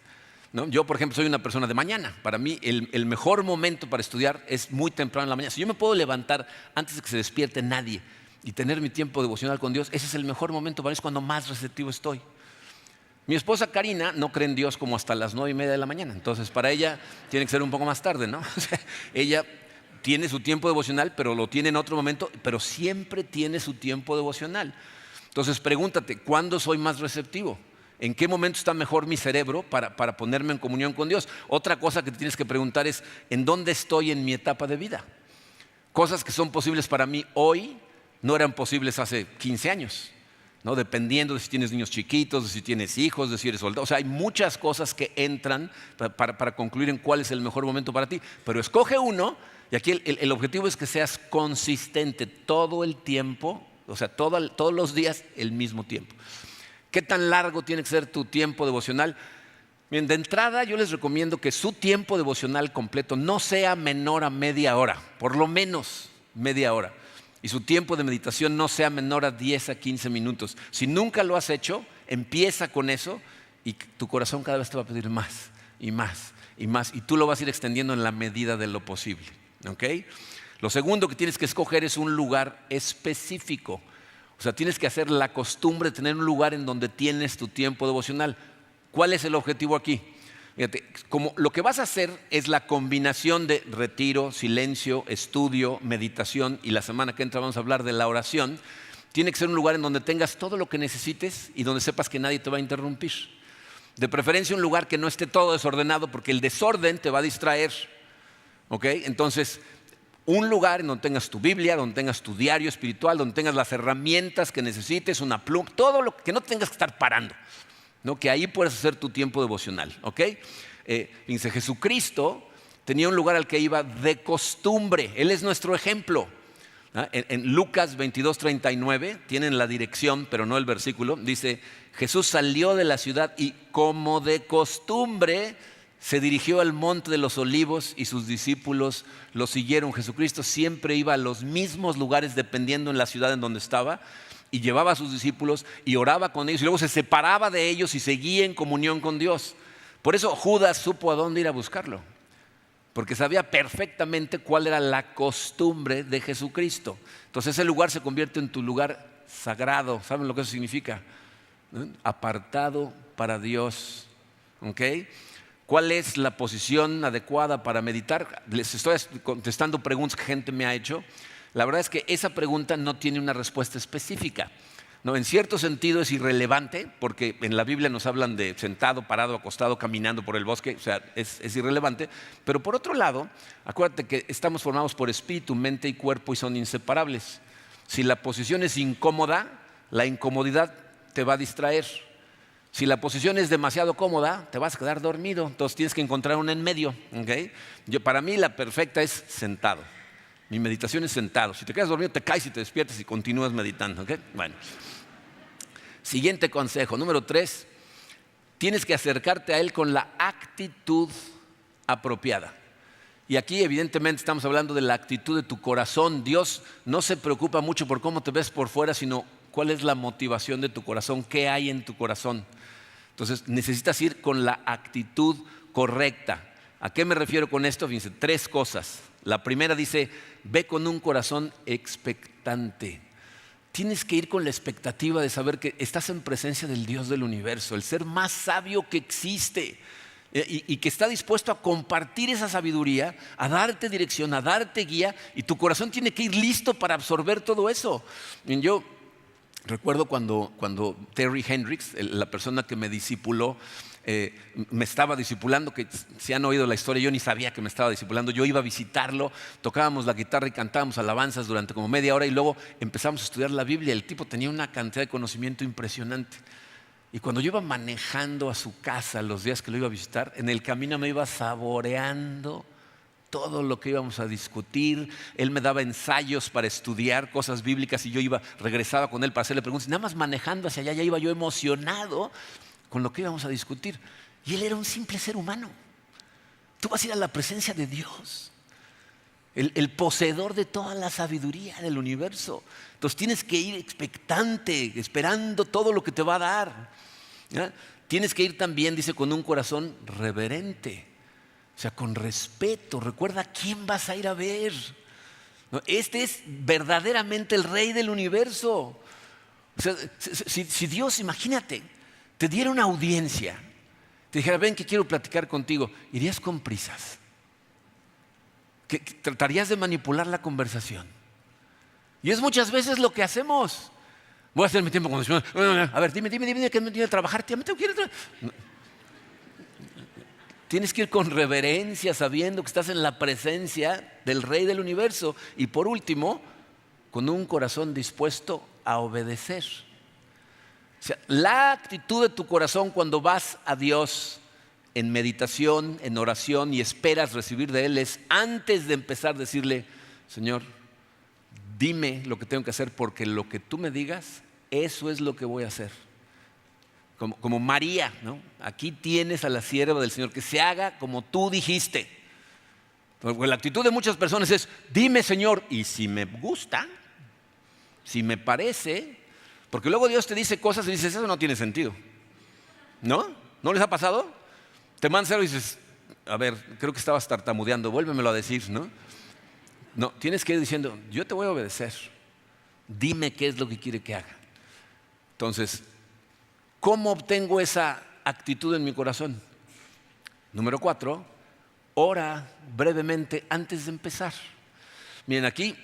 ¿No? Yo, por ejemplo, soy una persona de mañana. Para mí, el mejor momento para estudiar es muy temprano en la mañana. Si yo me puedo levantar antes de que se despierte nadie y tener mi tiempo devocional con Dios, ese es el mejor momento para mí, es cuando más receptivo estoy. Mi esposa Karina no cree en Dios como hasta las 9:30 de la mañana. Entonces, para ella tiene que ser un poco más tarde, ¿no? O sea, ella tiene su tiempo devocional, pero lo tiene en otro momento, pero siempre tiene su tiempo devocional. Entonces, pregúntate, ¿cuándo soy más receptivo? ¿En qué momento está mejor mi cerebro para ponerme en comunión con Dios? Otra cosa que te tienes que preguntar es, ¿en dónde estoy en mi etapa de vida? Cosas que son posibles para mí hoy no eran posibles hace 15 años, ¿no? Dependiendo de si tienes niños chiquitos, de si tienes hijos, de si eres soldado. O sea, hay muchas cosas que entran para concluir en cuál es el mejor momento para ti. Pero escoge uno, y aquí el objetivo es que seas consistente todo el tiempo, o sea, todos los días el mismo tiempo. ¿Qué tan largo tiene que ser tu tiempo devocional? Bien, de entrada yo les recomiendo que su tiempo devocional completo no sea menor a media hora, por lo menos media hora. Y su tiempo de meditación no sea menor a 10 a 15 minutos. Si nunca lo has hecho, empieza con eso y tu corazón cada vez te va a pedir más y más y más. Y tú lo vas a ir extendiendo en la medida de lo posible. ¿Okay? Lo segundo que tienes que escoger es un lugar específico. O sea, tienes que hacer la costumbre de tener un lugar en donde tienes tu tiempo devocional. ¿Cuál es el objetivo aquí? Fíjate, como lo que vas a hacer es la combinación de retiro, silencio, estudio, meditación, y la semana que entra vamos a hablar de la oración. Tiene que ser un lugar en donde tengas todo lo que necesites y donde sepas que nadie te va a interrumpir. De preferencia un lugar que no esté todo desordenado, porque el desorden te va a distraer. ¿Okay? Entonces, un lugar en donde tengas tu Biblia, donde tengas tu diario espiritual, donde tengas las herramientas que necesites, una pluma, todo lo que no tengas que estar parando, ¿no? Que ahí puedes hacer tu tiempo devocional. ¿Okay? Dice, Jesucristo tenía un lugar al que iba de costumbre. Él es nuestro ejemplo. En Lucas 22:39, tienen la dirección, pero no el versículo. Dice, Jesús salió de la ciudad y como de costumbre se dirigió al monte de los olivos y sus discípulos lo siguieron. Jesucristo siempre iba a los mismos lugares dependiendo en la ciudad en donde estaba y llevaba a sus discípulos y oraba con ellos y luego se separaba de ellos y seguía en comunión con Dios. Por eso Judas supo a dónde ir a buscarlo. porque sabía perfectamente cuál era la costumbre de Jesucristo. Entonces ese lugar se convierte en tu lugar sagrado. ¿Saben lo que eso significa? ¿No? Apartado para Dios. ¿Ok? ¿Cuál es la posición adecuada para meditar? Les estoy contestando preguntas que gente me ha hecho. La verdad es que esa pregunta no tiene una respuesta específica. No, en cierto sentido es irrelevante, porque en la Biblia nos hablan de sentado, parado, acostado, caminando por el bosque, o sea, es irrelevante. Pero por otro lado, acuérdate que estamos formados por espíritu, mente y cuerpo y son inseparables. Si la posición es incómoda, la incomodidad te va a distraer. Si la posición es demasiado cómoda, te vas a quedar dormido, entonces tienes que encontrar una en medio. ¿Okay? Para mí la perfecta es sentado. Mi meditación es sentado. Si te quedas dormido, te caes y te despiertas y continúas meditando. ¿Okay? Bueno. Siguiente consejo, número 3. Tienes que acercarte a Él con la actitud apropiada. Y aquí evidentemente estamos hablando de la actitud de tu corazón. Dios no se preocupa mucho por cómo te ves por fuera, sino cuál es la motivación de tu corazón, qué hay en tu corazón. Entonces necesitas ir con la actitud correcta. ¿A qué me refiero con esto? Fíjense, 3 cosas. La primera dice, ve con un corazón expectante. Tienes que ir con la expectativa de saber que estás en presencia del Dios del universo, el ser más sabio que existe y que está dispuesto a compartir esa sabiduría, a darte dirección, a darte guía, y tu corazón tiene que ir listo para absorber todo eso. Yo recuerdo cuando Terry Hendricks, la persona que me discipuló, me estaba discipulando, que si han oído la historia, yo ni sabía que me estaba discipulando. Yo iba a visitarlo, tocábamos la guitarra y cantábamos alabanzas durante como media hora y luego empezamos a estudiar la Biblia. El tipo tenía una cantidad de conocimiento impresionante. Y cuando yo iba manejando a su casa los días que lo iba a visitar, en el camino me iba saboreando todo lo que íbamos a discutir. Él me daba ensayos para estudiar cosas bíblicas y yo regresaba con él para hacerle preguntas. Nada más manejando hacia allá ya iba yo emocionado con lo que íbamos a discutir. Y él era un simple ser humano. Tú vas a ir a la presencia de Dios, el poseedor de toda la sabiduría del universo. Entonces tienes que ir expectante, esperando todo lo que te va a dar. ¿Ya? Tienes que ir también, dice, con un corazón reverente, o sea, con respeto. Recuerda a quién vas a ir a ver. ¿No? Este es verdaderamente el Rey del universo. O sea, si Dios, imagínate, te diera una audiencia, te dijera, ven que quiero platicar contigo, irías con prisas, que tratarías de manipular la conversación. Y es muchas veces lo que hacemos. Voy a hacer mi tiempo con Dios. A ver, dime que me tiene que trabajar. Tienes que ir con reverencia, sabiendo que estás en la presencia del Rey del universo. Y por último, con un corazón dispuesto a obedecer. O sea, la actitud de tu corazón cuando vas a Dios en meditación, en oración y esperas recibir de Él es, antes de empezar, decirle, Señor, dime lo que tengo que hacer, porque lo que tú me digas, eso es lo que voy a hacer. Como María, ¿no? Aquí tienes a la sierva del Señor, que se haga como tú dijiste. Porque la actitud de muchas personas es, dime, Señor, y si me gusta, si me parece. Porque luego Dios te dice cosas y dices, eso no tiene sentido. ¿No? ¿No les ha pasado? Te mandas algo y dices, a ver, creo que estabas tartamudeando, vuélvemelo a decir, ¿no? No, tienes que ir diciendo, yo te voy a obedecer. Dime qué es lo que quiere que haga. Entonces, ¿cómo obtengo esa actitud en mi corazón? Número 4, ora brevemente antes de empezar. Miren, aquí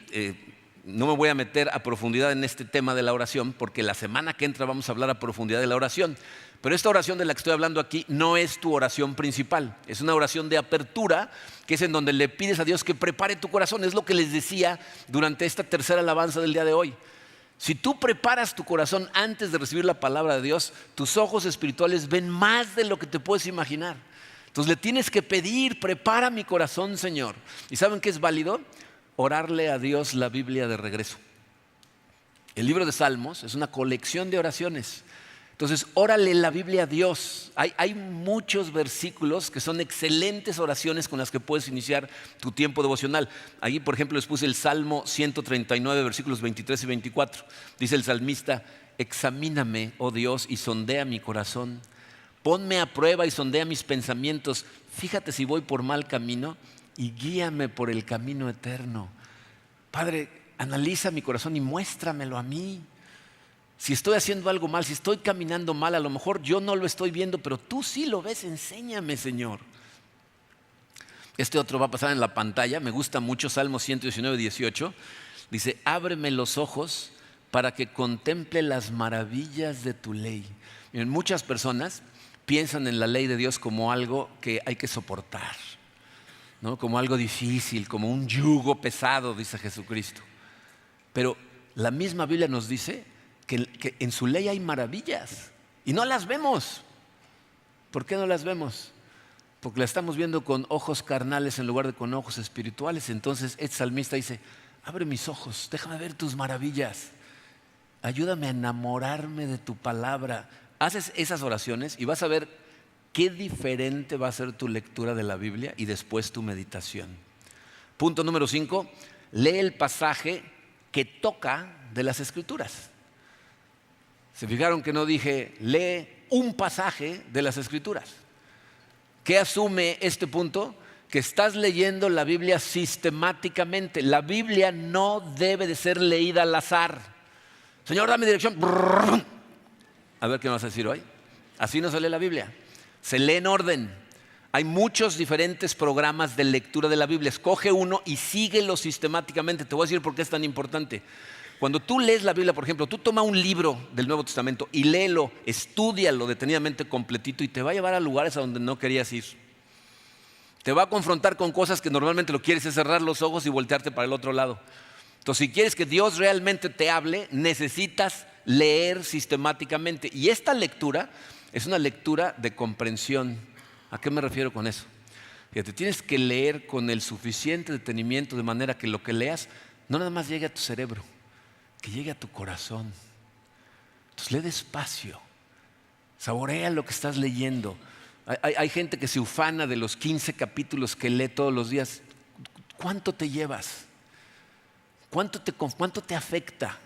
no me voy a meter a profundidad en este tema de la oración, porque la semana que entra vamos a hablar a profundidad de la oración. Pero esta oración de la que estoy hablando aquí no es tu oración principal. Es una oración de apertura, que es en donde le pides a Dios que prepare tu corazón. Es lo que les decía durante esta tercera alabanza del día de hoy. Si tú preparas tu corazón antes de recibir la palabra de Dios, tus ojos espirituales ven más de lo que te puedes imaginar. Entonces le tienes que pedir, prepara mi corazón, Señor. ¿Y saben qué es válido? Orarle a Dios la Biblia de regreso. El libro de Salmos es una colección de oraciones. Entonces, órale la Biblia a Dios. Hay muchos versículos que son excelentes oraciones con las que puedes iniciar tu tiempo devocional. Ahí, por ejemplo, les puse el Salmo 139, versículos 23 y 24. Dice el salmista, examíname, oh Dios, y sondea mi corazón. Ponme a prueba y sondea mis pensamientos. Fíjate si voy por mal camino y guíame por el camino eterno. Padre, analiza mi corazón y muéstramelo a mí. Si estoy haciendo algo mal, si estoy caminando mal, a lo mejor yo no lo estoy viendo, pero tú sí lo ves, enséñame, Señor. Este otro va a pasar en la pantalla, me gusta mucho, Salmo 119, 18. Dice, ábreme los ojos para que contemple las maravillas de tu ley. Miren, muchas personas piensan en la ley de Dios como algo que hay que soportar, ¿no? Como algo difícil, como un yugo pesado, dice Jesucristo. Pero la misma Biblia nos dice que en su ley hay maravillas y no las vemos. ¿Por qué no las vemos? Porque la estamos viendo con ojos carnales en lugar de con ojos espirituales. Entonces este salmista dice, abre mis ojos, déjame ver tus maravillas, ayúdame a enamorarme de tu palabra. Haces esas oraciones y vas a ver qué diferente va a ser tu lectura de la Biblia y después tu meditación. Punto número 5, lee el pasaje que toca de las Escrituras. ¿Se fijaron que no dije lee un pasaje de las Escrituras? ¿Qué asume este punto? Que estás leyendo la Biblia sistemáticamente. La Biblia no debe de ser leída al azar. Señor, dame dirección. A ver qué me vas a decir hoy. Así no se lee la Biblia. Se lee en orden. Hay muchos diferentes programas de lectura de la Biblia. Escoge uno y síguelo sistemáticamente. Te voy a decir por qué es tan importante. Cuando tú lees la Biblia, por ejemplo, tú toma un libro del Nuevo Testamento y léelo, estúdialo detenidamente completito y te va a llevar a lugares a donde no querías ir. Te va a confrontar con cosas que normalmente lo quieres es cerrar los ojos y voltearte para el otro lado. Entonces, si quieres que Dios realmente te hable, necesitas leer sistemáticamente. Y esta lectura es una lectura de comprensión. ¿A qué me refiero con eso? Fíjate, tienes que leer con el suficiente detenimiento de manera que lo que leas no nada más llegue a tu cerebro, que llegue a tu corazón. Entonces lee despacio, saborea lo que estás leyendo. Hay gente que se ufana de los 15 capítulos que lee todos los días. ¿Cuánto te llevas? ¿Cuánto te afecta?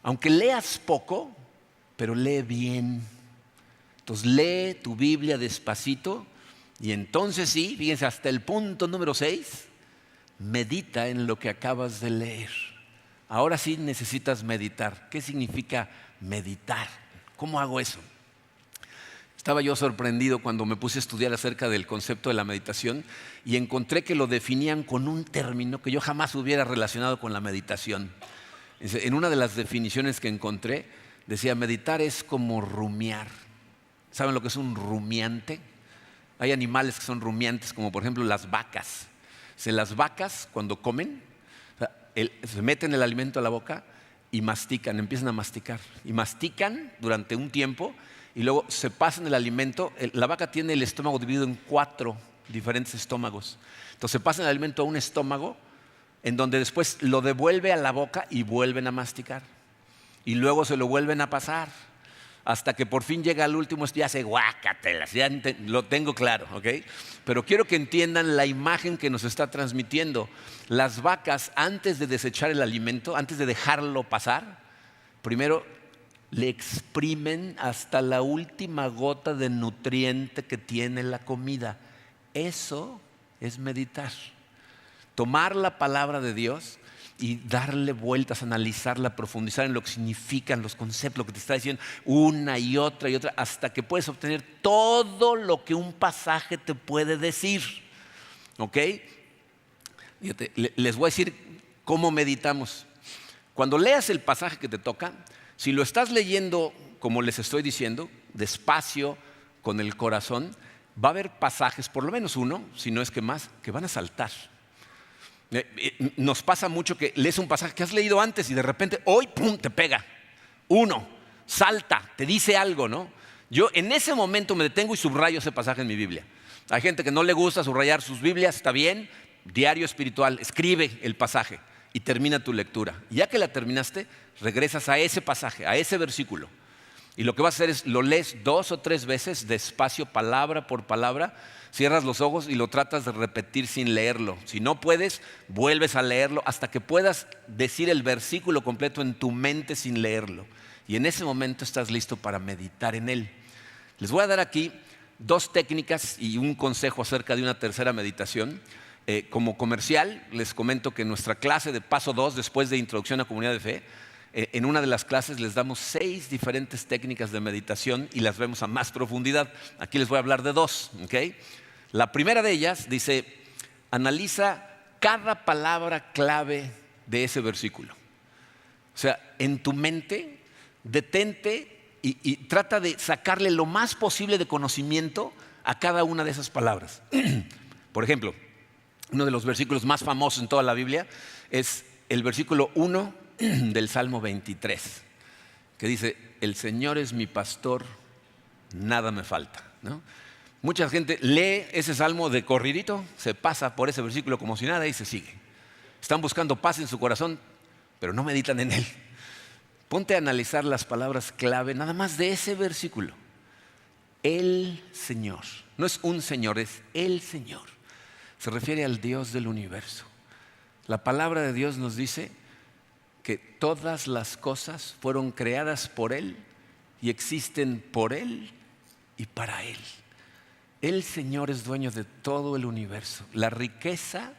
Aunque leas poco, pero lee bien. Entonces lee tu Biblia despacito y entonces sí, fíjense, hasta el punto número 6, medita en lo que acabas de leer. Ahora sí necesitas meditar. ¿Qué significa meditar? ¿Cómo hago eso? Estaba yo sorprendido cuando me puse a estudiar acerca del concepto de la meditación y encontré que lo definían con un término que yo jamás hubiera relacionado con la meditación. En una de las definiciones que encontré decía, meditar es como rumiar. ¿Saben lo que es un rumiante? Hay animales que son rumiantes, como por ejemplo las vacas. Las vacas cuando comen, se meten el alimento a la boca y mastican, empiezan a masticar. Y mastican durante un tiempo y luego se pasan el alimento. La vaca tiene el estómago dividido en 4 diferentes estómagos. Entonces se pasan el alimento a un estómago en donde después lo devuelve a la boca y vuelven a masticar. Y luego se lo vuelven a pasar hasta que por fin llega al último, ya hace guácatelas, ya lo tengo claro, ¿ok? Pero quiero que entiendan la imagen que nos está transmitiendo. Las vacas, antes de desechar el alimento, antes de dejarlo pasar, primero le exprimen hasta la última gota de nutriente que tiene la comida. Eso es meditar. Tomar la palabra de Dios y darle vueltas, analizarla, profundizar en lo que significan los conceptos, lo que te está diciendo una y otra, hasta que puedes obtener todo lo que un pasaje te puede decir. ¿Ok? Fíjate, les voy a decir cómo meditamos. Cuando leas el pasaje que te toca, si lo estás leyendo como les estoy diciendo, despacio, con el corazón, va a haber pasajes, por lo menos uno, si no es que más, que van a saltar. Nos pasa mucho que lees un pasaje que has leído antes y de repente hoy ¡pum!, te pega. Uno, salta, te dice algo, ¿no? Yo en ese momento me detengo y subrayo ese pasaje en mi Biblia. Hay gente que no le gusta subrayar sus Biblias, está bien. Diario espiritual, escribe el pasaje y termina tu lectura. Y ya que la terminaste, regresas a ese pasaje, a ese versículo. Y lo que vas a hacer es lo lees 2 o 3 veces despacio, palabra por palabra. Cierras los ojos y lo tratas de repetir sin leerlo. Si no puedes, vuelves a leerlo hasta que puedas decir el versículo completo en tu mente sin leerlo. Y en ese momento estás listo para meditar en él. Les voy a dar aquí 2 técnicas y un consejo acerca de una tercera meditación Como comercial, les comento que en nuestra clase de paso 2, después de Introducción a Comunidad de Fe, en una de las clases les damos 6 diferentes técnicas de meditación y las vemos a más profundidad. Aquí les voy a hablar de 2. ¿Okay? La primera de ellas dice, analiza cada palabra clave de ese versículo. O sea, en tu mente, detente y trata de sacarle lo más posible de conocimiento a cada una de esas palabras. Por ejemplo, uno de los versículos más famosos en toda la Biblia es el versículo 1 del Salmo 23, que dice, el Señor es mi pastor, nada me falta, ¿no? Mucha gente lee ese salmo de corridito, se pasa por ese versículo como si nada y se sigue. Están buscando paz en su corazón, pero no meditan en él. Ponte a analizar las palabras clave nada más de ese versículo. El Señor. No es un Señor, es el Señor. Se refiere al Dios del universo. La palabra de Dios nos dice que todas las cosas fueron creadas por Él y existen por Él y para Él. El Señor es dueño de todo el universo. La riqueza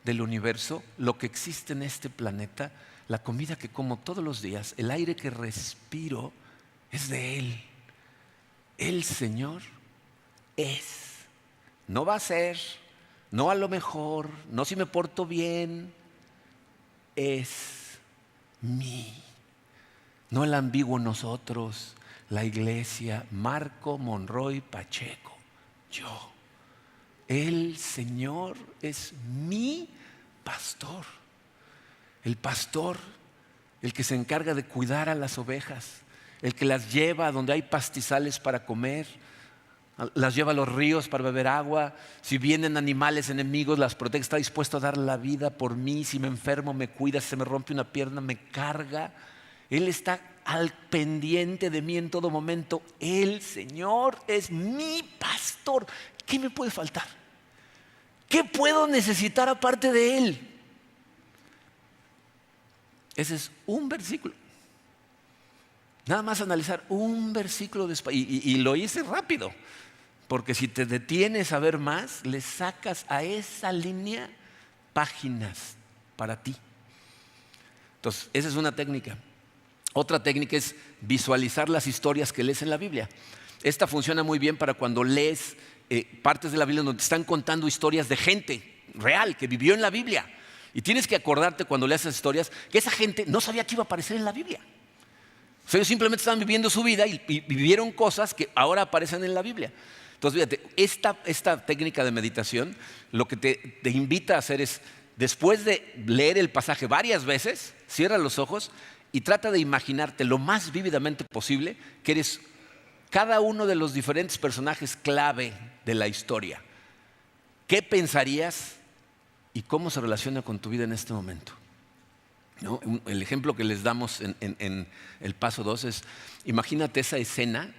del universo, lo que existe en este planeta, la comida que como todos los días, el aire que respiro, es de Él. El Señor es. No va a ser, no a lo mejor, no si me porto bien, es mí. No el ambiguo nosotros, la iglesia, Marco Monroy Pacheco, yo. El Señor es mi pastor. El pastor, el que se encarga de cuidar a las ovejas, el que las lleva a donde hay pastizales para comer, las lleva a los ríos para beber agua. Si vienen animales enemigos, las protege, está dispuesto a dar la vida por mí. Si me enfermo, me cuida. Si se me rompe una pierna, me carga. Él está al pendiente de mí en todo momento. El Señor es mi pastor. ¿Qué me puede faltar? ¿Qué puedo necesitar aparte de Él? Ese es un versículo. Nada más analizar un versículo y lo hice rápido. Porque si te detienes a ver más, le sacas a esa línea páginas para ti. Entonces, esa es una técnica. Otra técnica es visualizar las historias que lees en la Biblia. Esta funciona muy bien para cuando lees partes de la Biblia donde te están contando historias de gente real que vivió en la Biblia. Y tienes que acordarte cuando lees esas historias que esa gente no sabía que iba a aparecer en la Biblia. O sea, ellos simplemente estaban viviendo su vida y vivieron cosas que ahora aparecen en la Biblia. Entonces, fíjate, esta técnica de meditación lo que te invita a hacer es, después de leer el pasaje varias veces, cierra los ojos y trata de imaginarte lo más vívidamente posible que eres cada uno de los diferentes personajes clave de la historia. ¿Qué pensarías y cómo se relaciona con tu vida en este momento? ¿No? El ejemplo que les damos en el paso 2 es, imagínate esa escena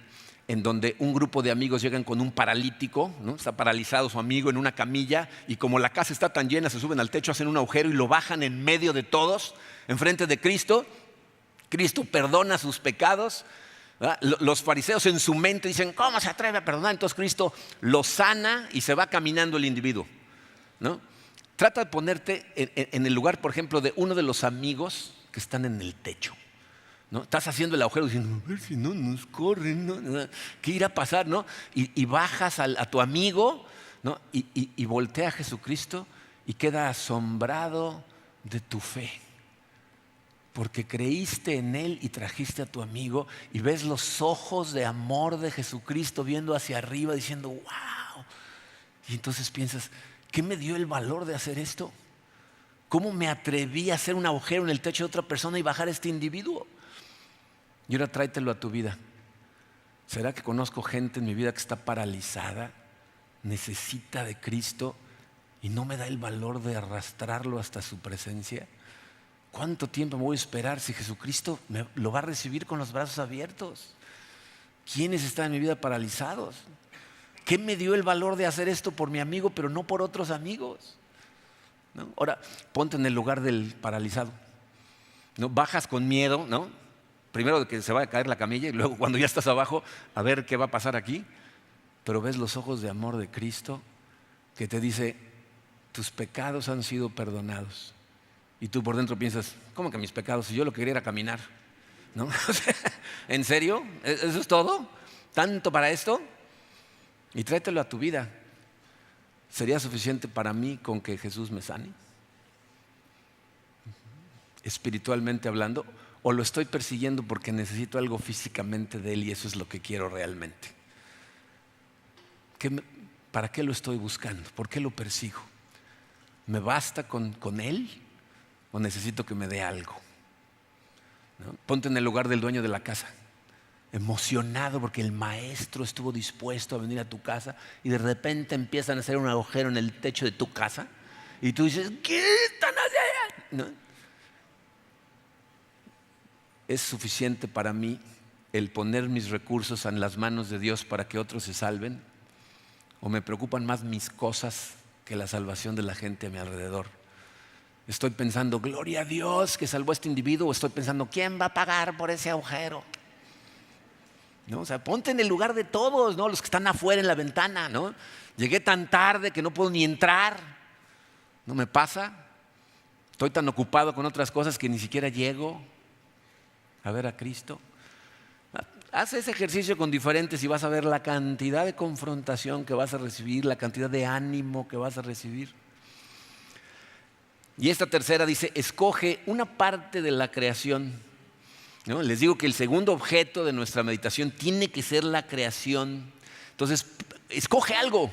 en donde un grupo de amigos llegan con un paralítico, ¿no? Está paralizado su amigo en una camilla y como la casa está tan llena, se suben al techo, hacen un agujero y lo bajan en medio de todos, enfrente de Cristo. Cristo perdona sus pecados, ¿verdad? Los fariseos en su mente dicen, ¿cómo se atreve a perdonar? Entonces Cristo lo sana y se va caminando el individuo, ¿no? Trata de ponerte en el lugar, por ejemplo, de uno de los amigos que están en el techo, ¿no? Estás haciendo el agujero diciendo, a ver si no nos corren, ¿no? ¿Qué irá a pasar? ¿No? Y bajas a tu amigo, ¿no? Y voltea a Jesucristo y queda asombrado de tu fe. Porque creíste en Él y trajiste a tu amigo y ves los ojos de amor de Jesucristo viendo hacia arriba diciendo, wow. Y entonces piensas, ¿qué me dio el valor de hacer esto? ¿Cómo me atreví a hacer un agujero en el techo de otra persona y bajar a este individuo? Y ahora tráetelo a tu vida. ¿Será que conozco gente en mi vida que está paralizada, necesita de Cristo y no me da el valor de arrastrarlo hasta su presencia? ¿Cuánto tiempo me voy a esperar si Jesucristo lo va a recibir con los brazos abiertos? ¿Quiénes están en mi vida paralizados? ¿Qué me dio el valor de hacer esto por mi amigo, pero no por otros amigos? ¿No? Ahora, ponte en el lugar del paralizado, ¿no? Bajas con miedo, ¿no? Primero de que se va a caer la camilla y luego cuando ya estás abajo, a ver qué va a pasar aquí. Pero ves los ojos de amor de Cristo que te dice, tus pecados han sido perdonados. Y tú por dentro piensas, ¿cómo que mis pecados? Si yo lo que quería era caminar, ¿no? O sea, ¿en serio? ¿Eso es todo? ¿Tanto para esto? Y tráetelo a tu vida. ¿Sería suficiente para mí con que Jesús me sane? Espiritualmente hablando, o lo estoy persiguiendo porque necesito algo físicamente de Él y eso es lo que quiero realmente. ¿Para qué lo estoy buscando? ¿Por qué lo persigo? ¿Me basta con Él o necesito que me dé algo? ¿No? Ponte en el lugar del dueño de la casa, emocionado porque el maestro estuvo dispuesto a venir a tu casa y de repente empiezan a hacer un agujero en el techo de tu casa y tú dices, ¿qué están haciendo? ¿No? ¿Es suficiente para mí el poner mis recursos en las manos de Dios para que otros se salven? ¿O me preocupan más mis cosas que la salvación de la gente a mi alrededor? ¿Estoy pensando, gloria a Dios que salvó a este individuo? ¿O estoy pensando, ¿quién va a pagar por ese agujero? ¿No? O sea, ponte en el lugar de todos, ¿no? Los que están afuera en la ventana, ¿no? Llegué tan tarde que no puedo ni entrar. ¿No me pasa? Estoy tan ocupado con otras cosas que ni siquiera llego a ver a Cristo. Haz ese ejercicio con diferentes y vas a ver la cantidad de confrontación que vas a recibir, la cantidad de ánimo que vas a recibir. Y esta tercera dice, escoge una parte de la creación, ¿no? Les digo que el segundo objeto de nuestra meditación tiene que ser la creación. Entonces, escoge algo.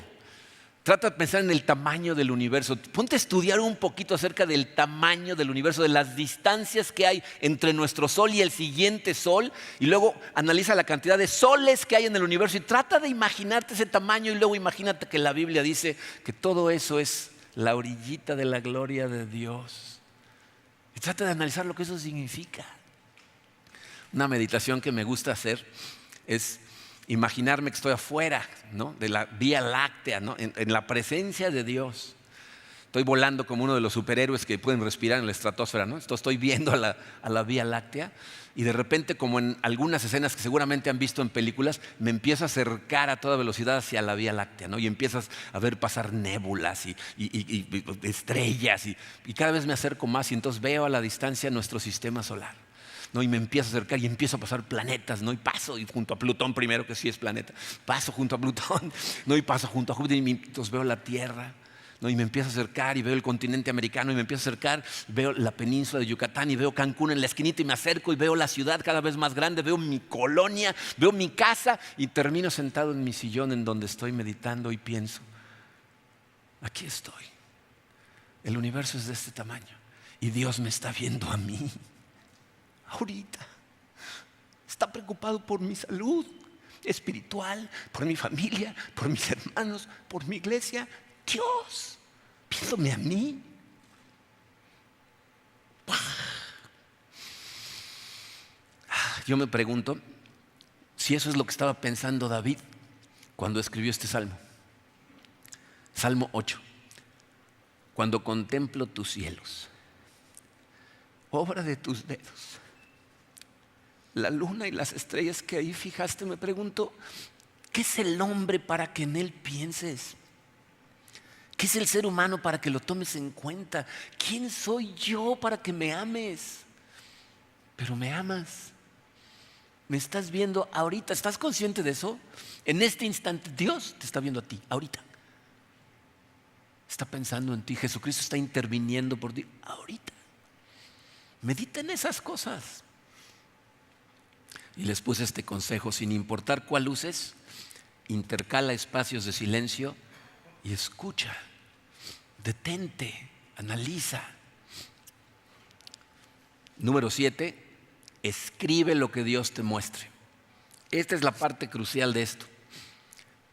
Trata de pensar en el tamaño del universo. Ponte a estudiar un poquito acerca del tamaño del universo, de las distancias que hay entre nuestro sol y el siguiente sol. Y luego analiza la cantidad de soles que hay en el universo y trata de imaginarte ese tamaño. Y luego imagínate que la Biblia dice que todo eso es la orillita de la gloria de Dios. Y trata de analizar lo que eso significa. Una meditación que me gusta hacer es imaginarme que estoy afuera, ¿no? De la Vía Láctea, ¿no? En la presencia de Dios. Estoy volando como uno de los superhéroes que pueden respirar en la estratosfera, ¿no? Estoy viendo a la Vía Láctea y de repente, como en algunas escenas que seguramente han visto en películas, me empiezo a acercar a toda velocidad hacia la Vía Láctea, ¿no? Y empiezas a ver pasar nébulas y estrellas y cada vez me acerco más y entonces veo a la distancia nuestro sistema solar. ¿No? Y me empiezo a acercar y empiezo a pasar planetas, ¿no? Y paso junto a Plutón primero, que sí es planeta. Paso junto a Plutón, ¿no? Y paso junto a Júpiter y entonces veo la Tierra, ¿no? Y me empiezo a acercar y veo el continente americano y me empiezo a acercar, veo la península de Yucatán y veo Cancún en la esquinita y me acerco y veo la ciudad cada vez más grande, veo mi colonia, veo mi casa y termino sentado en mi sillón en donde estoy meditando y pienso, aquí estoy. El universo es de este tamaño y Dios me está viendo a mí. Ahorita está preocupado por mi salud espiritual, por mi familia, por mis hermanos, por mi iglesia. Dios, viéndome a mí. Yo me pregunto si eso es lo que estaba pensando David cuando escribió este salmo. Salmo 8. Cuando contemplo tus cielos, obra de tus dedos, la luna y las estrellas que ahí fijaste, me pregunto, ¿qué es el hombre para que en él pienses? ¿Qué es el ser humano para que lo tomes en cuenta? ¿Quién soy yo para que me ames? Pero me amas. Me estás viendo ahorita. ¿Estás consciente de eso? En este instante Dios te está viendo a ti, ahorita. Está pensando en ti. Jesucristo está interviniendo por ti, ahorita. Medita en esas cosas. Y les puse este consejo, sin importar cuál uses, intercala espacios de silencio y escucha, detente, analiza. Número 7, escribe lo que Dios te muestre. Esta es la parte crucial de esto.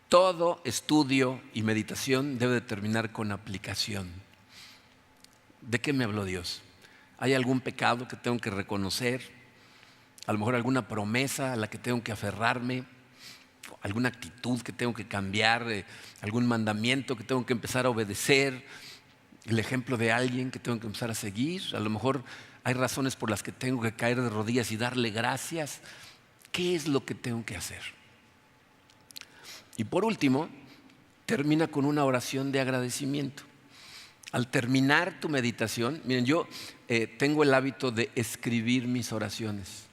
Todo estudio y meditación debe de terminar con aplicación. ¿De qué me habló Dios? ¿Hay algún pecado que tengo que reconocer? A lo mejor alguna promesa a la que tengo que aferrarme, alguna actitud que tengo que cambiar, algún mandamiento que tengo que empezar a obedecer, el ejemplo de alguien que tengo que empezar a seguir. A lo mejor hay razones por las que tengo que caer de rodillas y darle gracias. ¿Qué es lo que tengo que hacer? Y por último, termina con una oración de agradecimiento. Al terminar tu meditación, miren, yo tengo el hábito de escribir mis oraciones.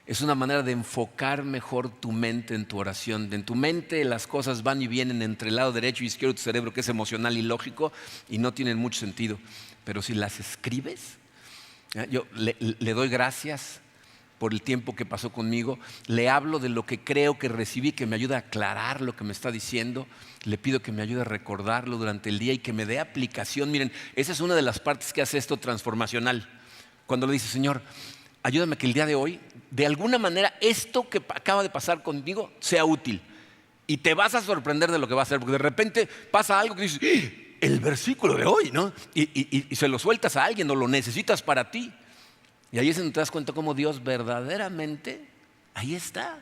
Es una manera de enfocar mejor tu mente en tu oración. En tu mente las cosas van y vienen entre el lado derecho y izquierdo de tu cerebro, que es emocional y lógico, y no tienen mucho sentido. Pero si las escribes, yo le doy gracias por el tiempo que pasó conmigo, le hablo de lo que creo que recibí, que me ayuda a aclarar lo que me está diciendo, le pido que me ayude a recordarlo durante el día y que me dé aplicación. Miren, esa es una de las partes que hace esto transformacional. Cuando le dice, Señor, ayúdame que el día de hoy, de alguna manera, esto que acaba de pasar conmigo sea útil. Y te vas a sorprender de lo que va a hacer, porque de repente pasa algo que dices, ¡ah! El versículo de hoy, ¿no? Y se lo sueltas a alguien o lo necesitas para ti. Y ahí es donde te das cuenta cómo Dios verdaderamente, ahí está.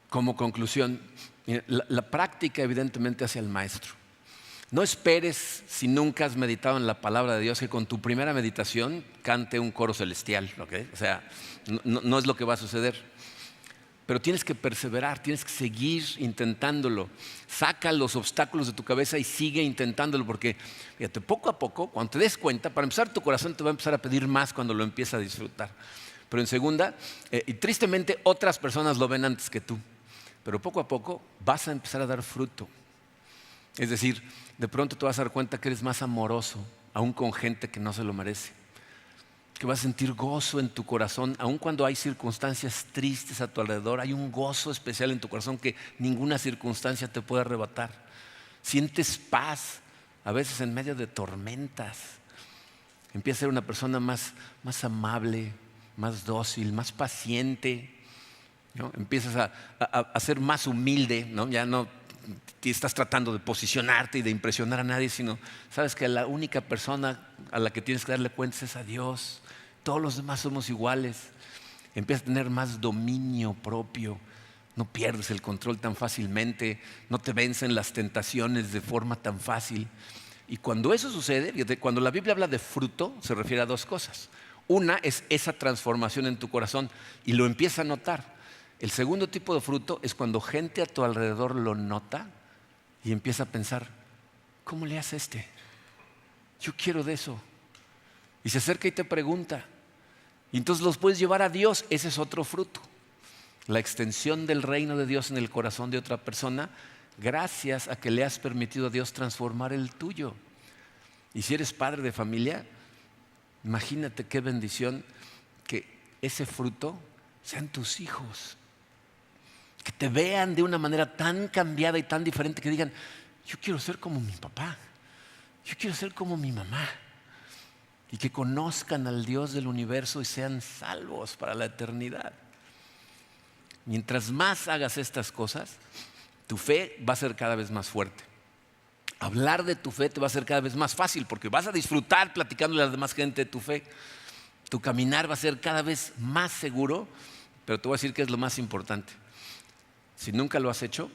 Como conclusión, la práctica evidentemente hace al maestro. No esperes, si nunca has meditado en la palabra de Dios, que con tu primera meditación cante un coro celestial, ¿okay? O sea, no es lo que va a suceder. Pero tienes que perseverar, tienes que seguir intentándolo. Saca los obstáculos de tu cabeza y sigue intentándolo, porque fíjate, poco a poco, cuando te des cuenta, para empezar tu corazón te va a empezar a pedir más cuando lo empiezas a disfrutar. Pero en segunda, y tristemente otras personas lo ven antes que tú, pero poco a poco vas a empezar a dar fruto. Es decir, de pronto te vas a dar cuenta que eres más amoroso, aún con gente que no se lo merece. Que vas a sentir gozo en tu corazón, aun cuando hay circunstancias tristes a tu alrededor, hay un gozo especial en tu corazón que ninguna circunstancia te puede arrebatar. Sientes paz, a veces en medio de tormentas. Empiezas a ser una persona más amable, más dócil, más paciente, ¿no? Empiezas a ser más humilde, ¿no? Ya no estás tratando de posicionarte y de impresionar a nadie, sino sabes que la única persona a la que tienes que darle cuentas es a Dios. Todos los demás somos iguales. Empiezas a tener más dominio propio. No pierdes el control tan fácilmente. No te vencen las tentaciones de forma tan fácil. Y cuando eso sucede, fíjate, cuando la Biblia habla de fruto, se refiere a dos cosas. Una es esa transformación en tu corazón y lo empieza a notar. El segundo tipo de fruto es cuando gente a tu alrededor lo nota y empieza a pensar, ¿cómo le hace este? Yo quiero de eso. Y se acerca y te pregunta. Y entonces los puedes llevar a Dios. Ese es otro fruto. La extensión del reino de Dios en el corazón de otra persona, gracias a que le has permitido a Dios transformar el tuyo. Y si eres padre de familia, imagínate qué bendición que ese fruto sean tus hijos. Que te vean de una manera tan cambiada y tan diferente que digan, yo quiero ser como mi papá, yo quiero ser como mi mamá. Y que conozcan al Dios del universo y sean salvos para la eternidad. Mientras más hagas estas cosas, tu fe va a ser cada vez más fuerte. Hablar de tu fe te va a ser cada vez más fácil porque vas a disfrutar platicándole a la demás gente de tu fe. Tu caminar va a ser cada vez más seguro, pero te voy a decir que es lo más importante. Si nunca lo has hecho,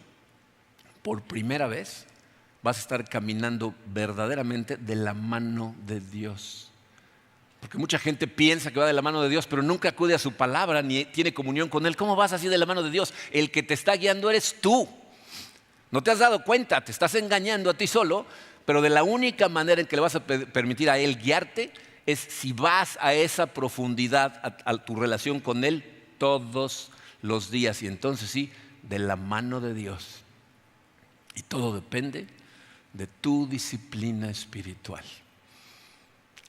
por primera vez vas a estar caminando verdaderamente de la mano de Dios. Porque mucha gente piensa que va de la mano de Dios, pero nunca acude a su palabra ni tiene comunión con Él. ¿Cómo vas así de la mano de Dios? El que te está guiando eres tú. No te has dado cuenta, te estás engañando a ti solo, pero de la única manera en que le vas a permitir a Él guiarte es si vas a esa profundidad, a tu relación con Él todos los días. Y entonces sí, de la mano de Dios. Y todo depende de tu disciplina espiritual.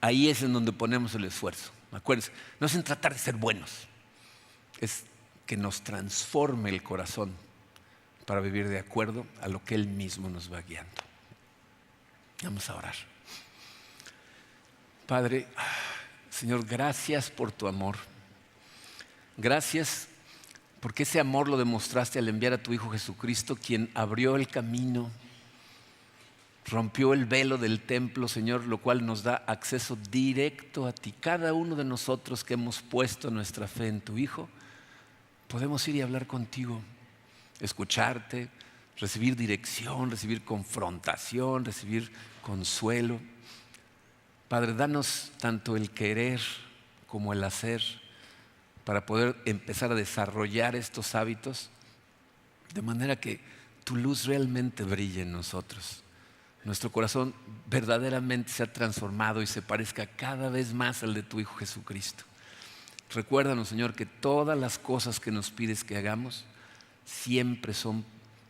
Ahí es en donde ponemos el esfuerzo. Acuérdense, no es en tratar de ser buenos, es que nos transforme el corazón para vivir de acuerdo a lo que Él mismo nos va guiando. Vamos a orar. Padre, Señor, gracias por tu amor. Gracias porque ese amor lo demostraste al enviar a tu Hijo Jesucristo, quien abrió el camino, rompió el velo del templo, Señor, lo cual nos da acceso directo a ti. Cada uno de nosotros que hemos puesto nuestra fe en tu Hijo, podemos ir y hablar contigo, escucharte, recibir dirección, recibir confrontación, recibir consuelo. Padre, danos tanto el querer como el hacer para poder empezar a desarrollar estos hábitos de manera que tu luz realmente brille en nosotros. Nuestro corazón verdaderamente se ha transformado y se parezca cada vez más al de tu Hijo Jesucristo. Recuérdanos, Señor, que todas las cosas que nos pides que hagamos siempre son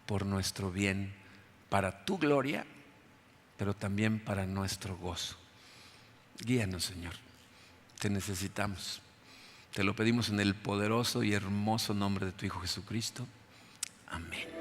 por nuestro bien, para tu gloria, pero también para nuestro gozo. Guíanos, Señor. Te necesitamos. Te lo pedimos en el poderoso y hermoso nombre de tu Hijo Jesucristo. Amén.